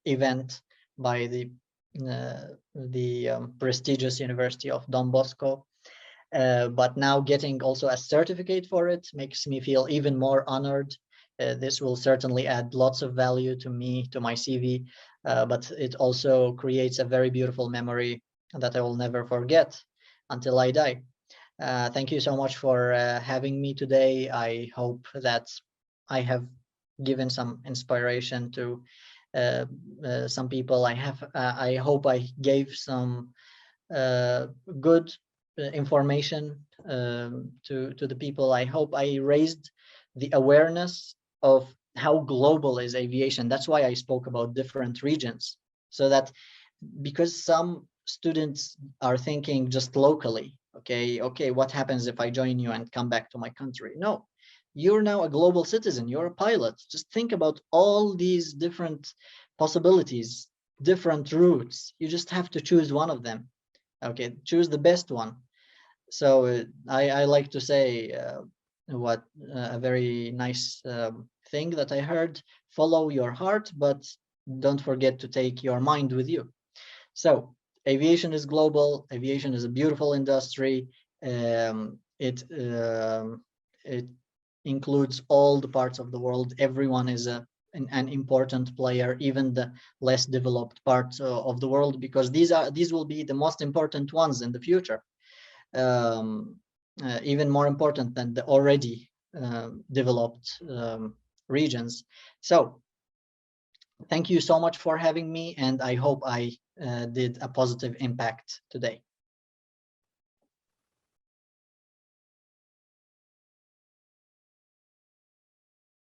event by the prestigious University of Don Bosco. But now getting also a certificate for it makes me feel even more honored. This will certainly add lots of value to me, to my CV, but it also creates a very beautiful memory that I will never forget until I die. Thank you so much for having me today. I hope that I have given some inspiration to some people. I hope I gave some good information to the people. I hope I raised the awareness of how global is aviation. That's why I spoke about different regions, so that because some students are thinking just locally, okay, what happens if I join you and come back to my country? No, you're now a global citizen, you're a pilot. Just think about all these different possibilities, different routes. You just have to choose one of them. Okay, choose the best one. So I like to say a very nice thing that I heard: follow your heart, but don't forget to take your mind with you. So aviation is global. Aviation is a beautiful industry. It includes all the parts of the world. Everyone is an important player, even the less developed parts of the world, because these will be the most important ones in the future, even more important than the already developed regions. So thank you so much for having me, and I hope I did a positive impact today.